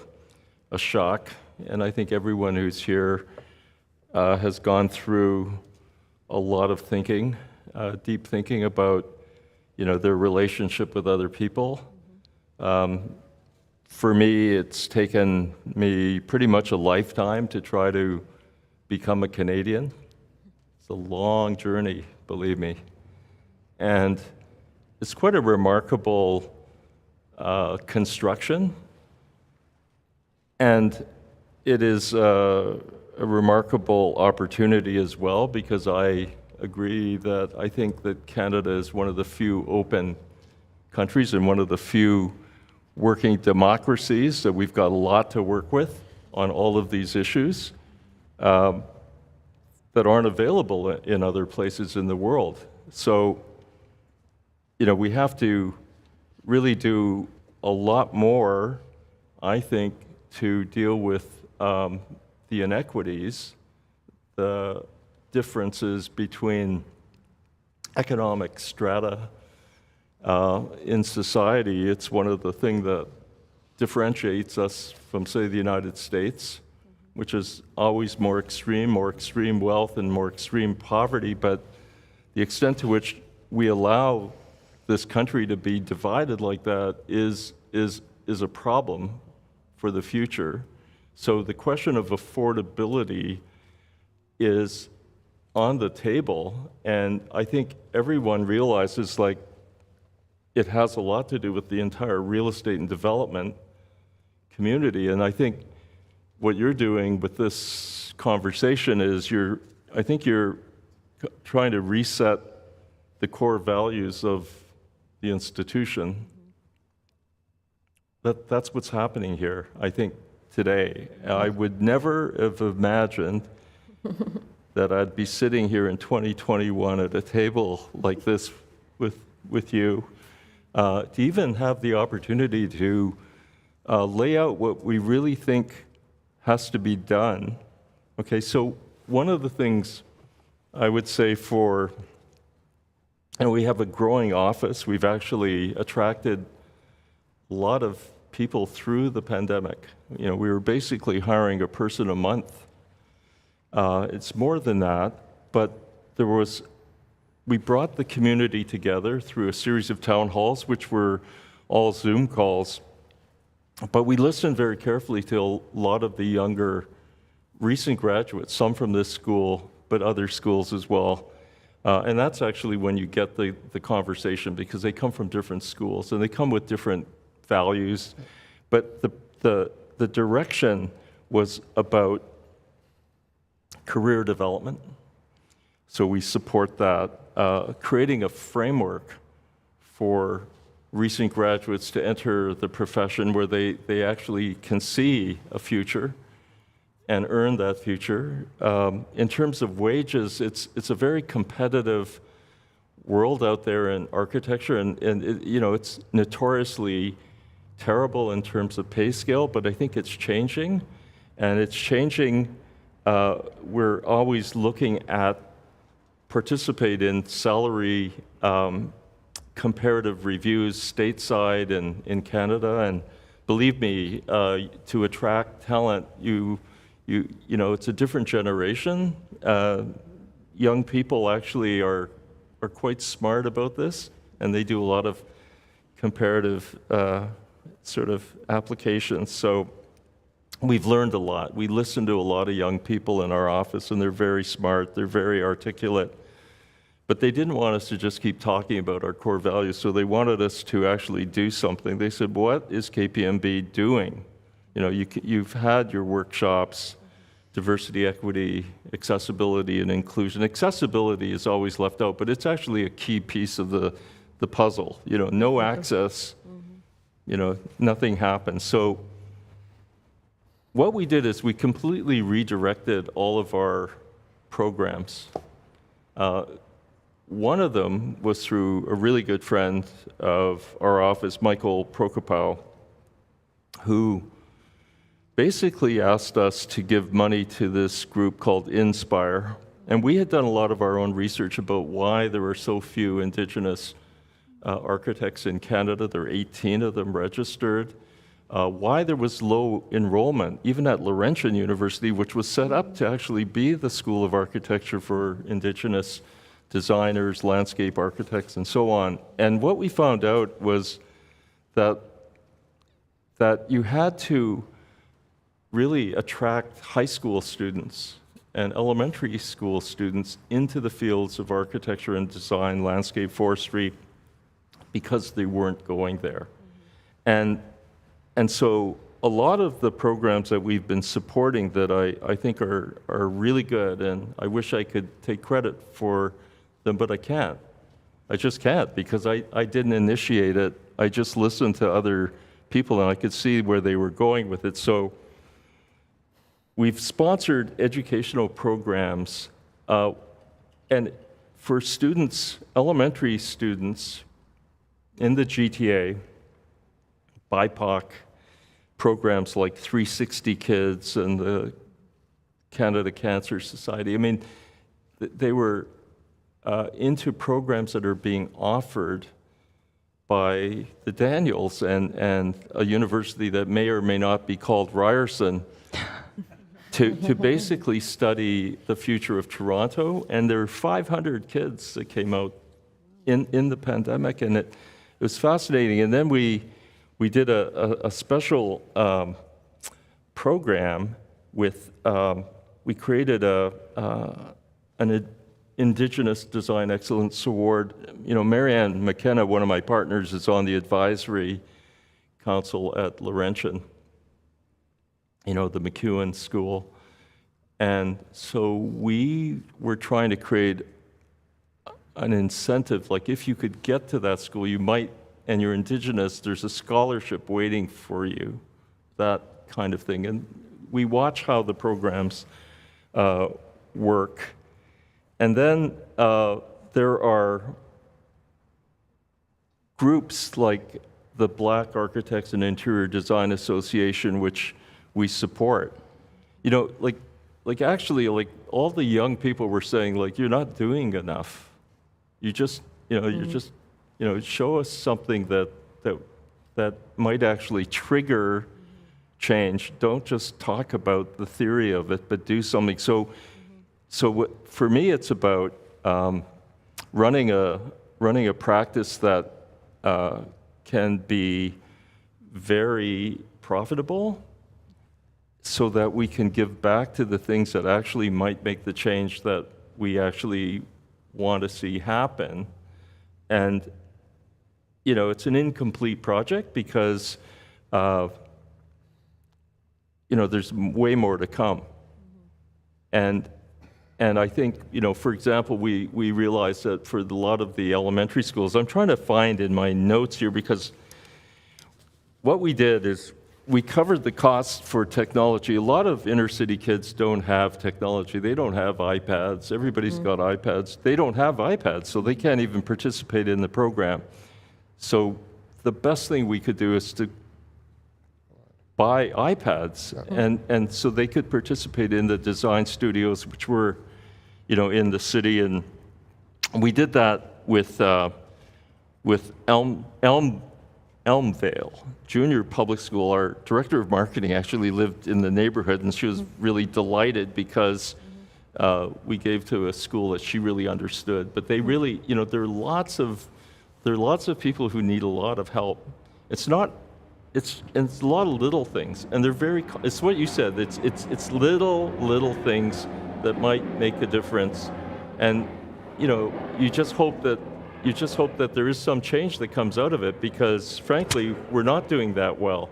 shock. And I think everyone who's here has gone through a lot of thinking, deep thinking about, their relationship with other people. For me, it's taken me pretty much a lifetime to try to become a Canadian. It's a long journey, believe me. And it's quite a remarkable construction. And it is a remarkable opportunity as well, because I agree that I think that Canada is one of the few open countries and one of the few working democracies, that we've got a lot to work with on all of these issues that aren't available in other places in the world. So, we have to really do a lot more, I think, to deal with the inequities, the differences between economic strata in society. It's one of the things that differentiates us from, say, the United States, which is always more extreme wealth and more extreme poverty. But the extent to which we allow this country to be divided like that is a problem for the future. So the question of affordability is on the table, and I think everyone realizes like it has a lot to do with the entire real estate and development community. And I think what you're doing with this conversation is I think you're trying to reset the core values of the institution. That's what's happening here, I think, today. I would never have imagined that I'd be sitting here in 2021 at a table like this with you, to even have the opportunity to lay out what we really think has to be done. Okay, so one of the things I would say and we have a growing office. We've actually attracted a lot of people through the pandemic. We were basically hiring a person a month. It's more than that, but we brought the community together through a series of town halls, which were all Zoom calls. But we listened very carefully to a lot of the younger recent graduates, some from this school, but other schools as well. And that's actually when you get the conversation, because they come from different schools and they come with different values. But the direction was about career development. So we support that, creating a framework for recent graduates to enter the profession where they actually can see a future and earn that future. In terms of wages, it's a very competitive world out there in architecture, and it's notoriously terrible in terms of pay scale, but I think it's changing, and it's changing. We're always looking at participate in salary comparative reviews stateside and in Canada, and believe me, to attract talent, it's a different generation. Young people actually are quite smart about this, and they do a lot of comparative sort of applications. So we've learned a lot. We listen to a lot of young people in our office, and they're very smart, they're very articulate. But they didn't want us to just keep talking about our core values, so they wanted us to actually do something. They said, what is KPMB doing? You've had your workshops, diversity, equity, accessibility, and inclusion. Accessibility is always left out, but it's actually a key piece of the puzzle. No access, nothing happens. So what we did is we completely redirected all of our programs. One of them was through a really good friend of our office, Michael Prokopow, who basically asked us to give money to this group called Inspire. And we had done a lot of our own research about why there were so few Indigenous architects in Canada. There are 18 of them registered. Why there was low enrollment, even at Laurentian University, which was set up to actually be the School of Architecture for Indigenous designers, landscape architects, and so on. And what we found out was that you had to really attract high school students and elementary school students into the fields of architecture and design, landscape, forestry, because they weren't going there. And so a lot of the programs that we've been supporting that I think are really good, and I wish I could take credit for them, but I can't. I just can't, because I didn't initiate it. I just listened to other people, and I could see where they were going with it. So we've sponsored educational programs, and for students, elementary students in the GTA, BIPOC programs like 360 Kids and the Canada Cancer Society. I mean, they were into programs that are being offered by the Daniels and a university that may or may not be called Ryerson to basically study the future of Toronto. And there were 500 kids that came out in the pandemic, and it was fascinating. And then we did a special program with, we created an Indigenous Design Excellence Award. You know, Marianne McKenna, one of my partners, is on the advisory council at Laurentian, you know, the McEwen School. And so we were trying to create an incentive, like if you could get to that school, you might, and you're Indigenous, there's a scholarship waiting for you, that kind of thing. And we watch how the programs work. And then there are groups like the Black Architects and Interior Design Association, which we support. You know, like actually, like all the young people were saying, like, you're not doing enough. You just, you know, you just, you know, show us something that might actually trigger change. Don't just talk about the theory of it, but do something. So for me, it's about running a practice that can be very profitable, so that we can give back to the things that actually might make the change that we actually want to see happen. And, you know, it's an incomplete project because, you know, there's way more to come. And I think, you know, for example, we realized that for a lot of the elementary schools, I'm trying to find in my notes here, because what we did is we covered the costs for technology. A lot of inner city kids don't have technology. They don't have iPads. Everybody's got iPads. They don't have iPads, so they can't even participate in the program. So the best thing we could do is to buy iPads, and so they could participate in the design studios, which were, you know, in the city. And we did that with Elmvale Junior Public School. Our director of marketing actually lived in the neighborhood, and she was really delighted because we gave to a school that she really understood. But they really, you know, there are lots of people who need a lot of help. It's a lot of little things, and they're it's what you said. It's little things that might make a difference, and you know, you just hope that there is some change that comes out of it, because frankly, we're not doing that well.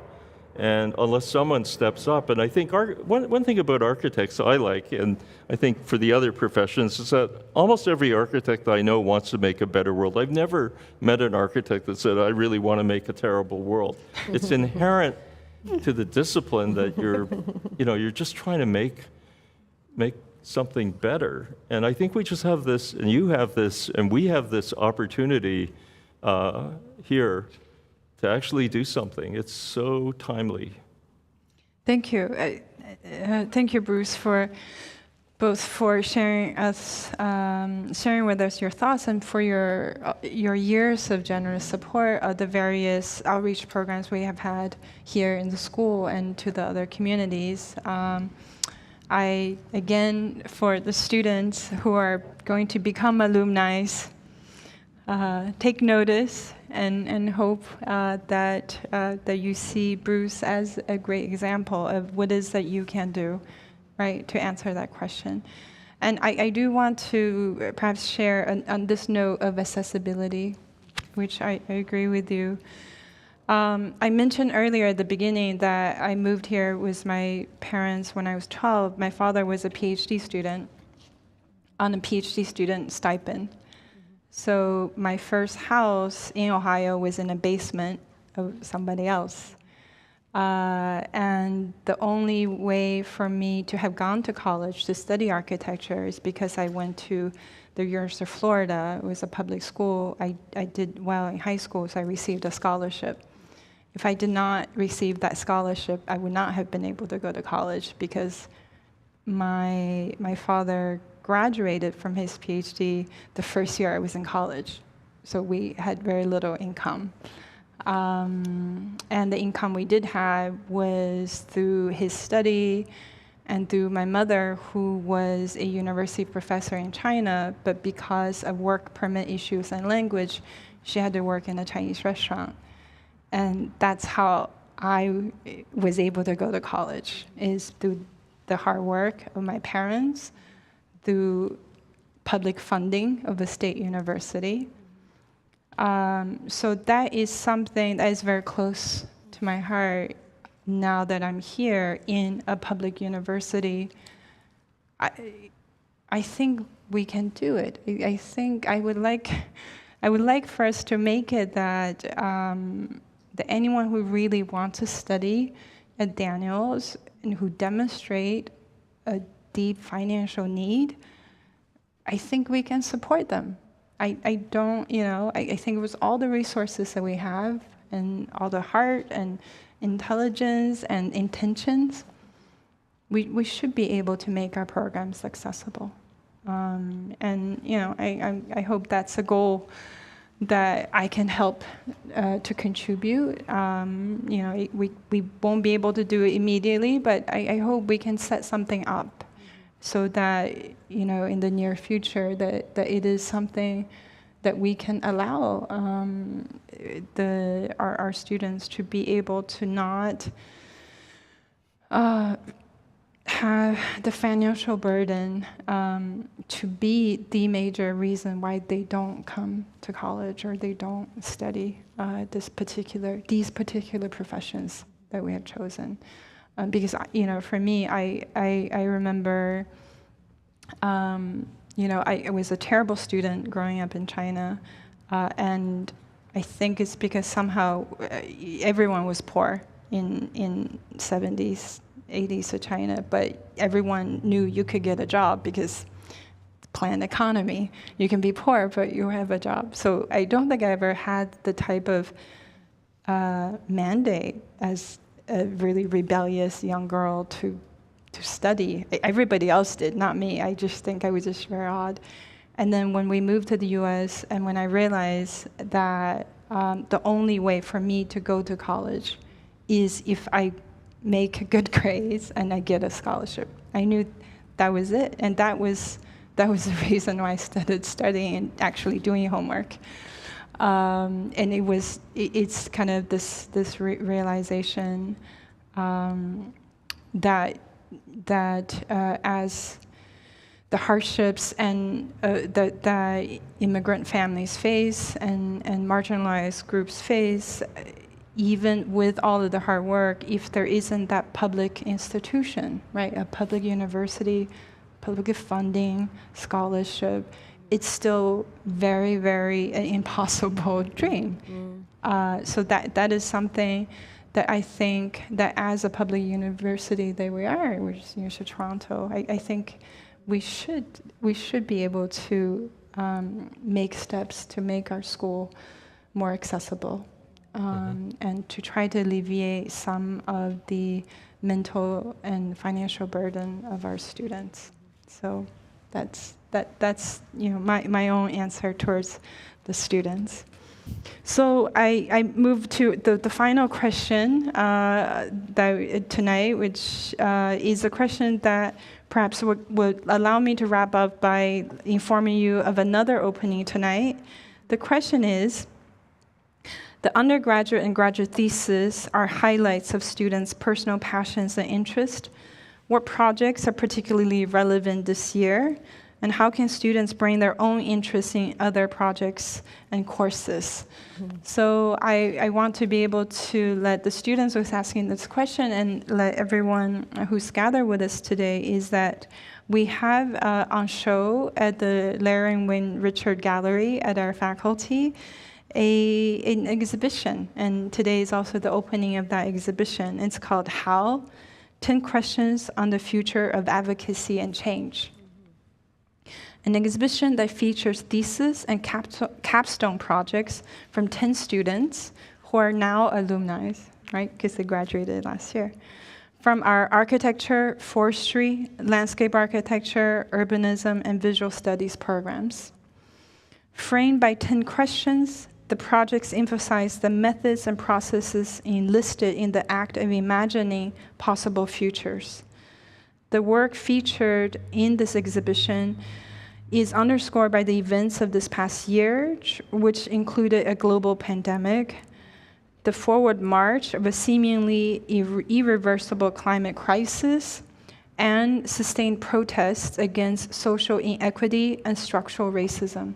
And unless someone steps up, and I think one thing about architects I like, and I think for the other professions, is that almost every architect I know wants to make a better world. I've never met an architect that said, I really want to make a terrible world. It's inherent to the discipline that you're just trying to make something better. And I think we just have this, and you have this, and we have this opportunity here to actually do something. It's so timely. Thank you. Thank you, Bruce, for sharing with us your thoughts, and for your years of generous support of the various outreach programs we have had here in the school and to the other communities. Again, for the students who are going to become alumni, take notice and hope that you see Bruce as a great example of what is that you can do, right, to answer that question. And I do want to perhaps share on this note of accessibility, which I agree with you. I mentioned earlier at the beginning that I moved here with my parents when I was 12. My father was a PhD student on a PhD student stipend. So my first house in Ohio was in a basement of somebody else. And the only way for me to have gone to college to study architecture is because I went to the University of Florida. It was a public school. I did well in high school, so I received a scholarship. If I did not receive that scholarship, I would not have been able to go to college, because my father graduated from his PhD the first year I was in college. So we had very little income. And the income we did have was through his study and through my mother, who was a university professor in China, but because of work permit issues and language, she had to work in a Chinese restaurant. And that's how I was able to go to college, is through the hard work of my parents, through public funding of a state university. So that is something that is very close to my heart now that I'm here in a public university. I think we can do it. I think I would like for us to make it that that anyone who really wants to study at Daniels and who demonstrate a deep financial need, I think we can support them. I don't, I think with all the resources that we have and all the heart and intelligence and intentions, we should be able to make our programs accessible. I hope that's a goal that I can help to contribute. We won't be able to do it immediately, but I hope we can set something up so that, in the near future, that it is something that we can allow our students to be able to not have the financial burden to be the major reason why they don't come to college or they don't study these particular professions that we have chosen. Because for me, I remember, I was a terrible student growing up in China, and I think it's because somehow everyone was poor in 70s. 80s of China, but everyone knew you could get a job because planned economy. You can be poor, but you have a job. So I don't think I ever had the type of mandate as a really rebellious young girl to study. Everybody else did, not me. I just think I was just very odd. And then when we moved to the US, and when I realized that the only way for me to go to college is if I make good grades and I get a scholarship. I knew that was it, and that was the reason why I started studying and actually doing homework. And it's kind of this realization that as the hardships and that immigrant families face and marginalized groups face, even with all of the hard work, if there isn't that public institution, right, a public university, public funding, scholarship, it's still very, very an impossible dream. So that is something that I think that as a public university that we are, which is University of Toronto, I think we should be able to make steps to make our school more accessible. And to try to alleviate some of the mental and financial burden of our students. So that's my own answer towards the students. So I move to the final question tonight, which is a question that perhaps would allow me to wrap up by informing you of another opening tonight. The question is, the undergraduate and graduate thesis are highlights of students' personal passions and interests. What projects are particularly relevant this year? And how can students bring their own interests in other projects and courses? So I want to be able to let the students who's asking this question and let everyone who's gathered with us today is that we have on show at the Larry and Wynne Richard Gallery at our faculty an exhibition, and today is also the opening of that exhibition. It's called How? 10 Questions on the Future of Advocacy and Change. An exhibition that features thesis and capstone projects from 10 students who are now alumni, right, because they graduated last year, from our architecture, forestry, landscape architecture, urbanism, and visual studies programs. Framed by 10 questions, the projects emphasize the methods and processes enlisted in the act of imagining possible futures. The work featured in this exhibition is underscored by the events of this past year, which included a global pandemic, the forward march of a seemingly irreversible climate crisis, and sustained protests against social inequity and structural racism.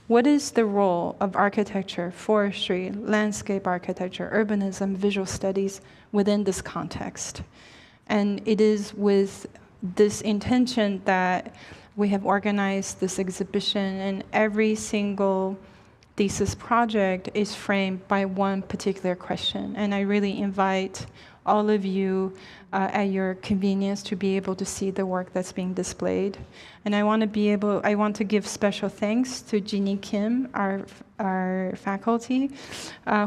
What is the role of architecture, forestry, landscape architecture, urbanism, visual studies within this context? And it is with this intention that we have organized this exhibition, and every single thesis project is framed by one particular question. And I really invite all of you at your convenience to be able to see the work that's being displayed. And I want to give special thanks to Jeannie Kim, our faculty,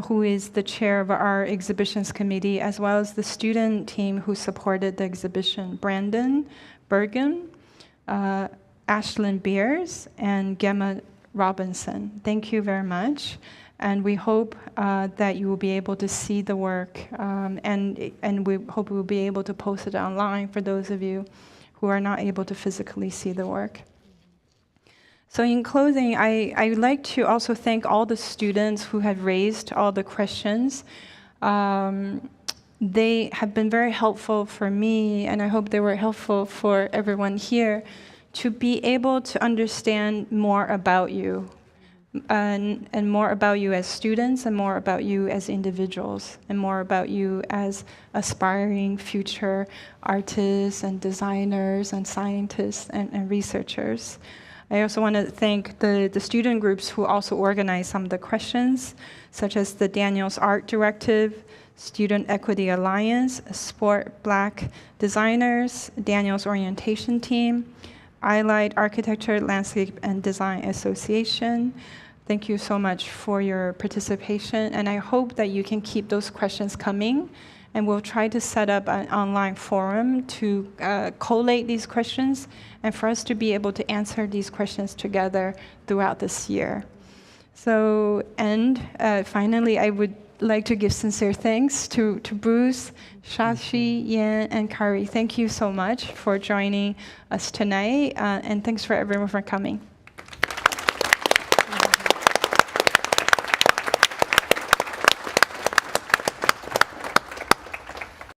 who is the chair of our exhibitions committee, as well as the student team who supported the exhibition, Brandon Bergen, Ashlyn Beers, and Gemma Robinson. Thank you very much. And we hope that you will be able to see the work, and we hope we will be able to post it online for those of you who are not able to physically see the work. So in closing, I would like to also thank all the students who have raised all the questions. They have been very helpful for me, and I hope they were helpful for everyone here, to be able to understand more about you, and more about you as students, and more about you as individuals, and more about you as aspiring future artists and designers and scientists and researchers. I also want to thank the student groups who also organized some of the questions, such as the Daniels Art Directive, Student Equity Alliance, Sport Black Designers, Daniels Orientation Team, iLight Architecture, Landscape and Design Association. Thank you so much for your participation, and I hope that you can keep those questions coming, and we'll try to set up an online forum to collate these questions and for us to be able to answer these questions together throughout this year. So, and finally, I would like to give sincere thanks to Bruce, Shashi, Yan, and Kaari. Thank you so much for joining us tonight, and thanks for everyone for coming.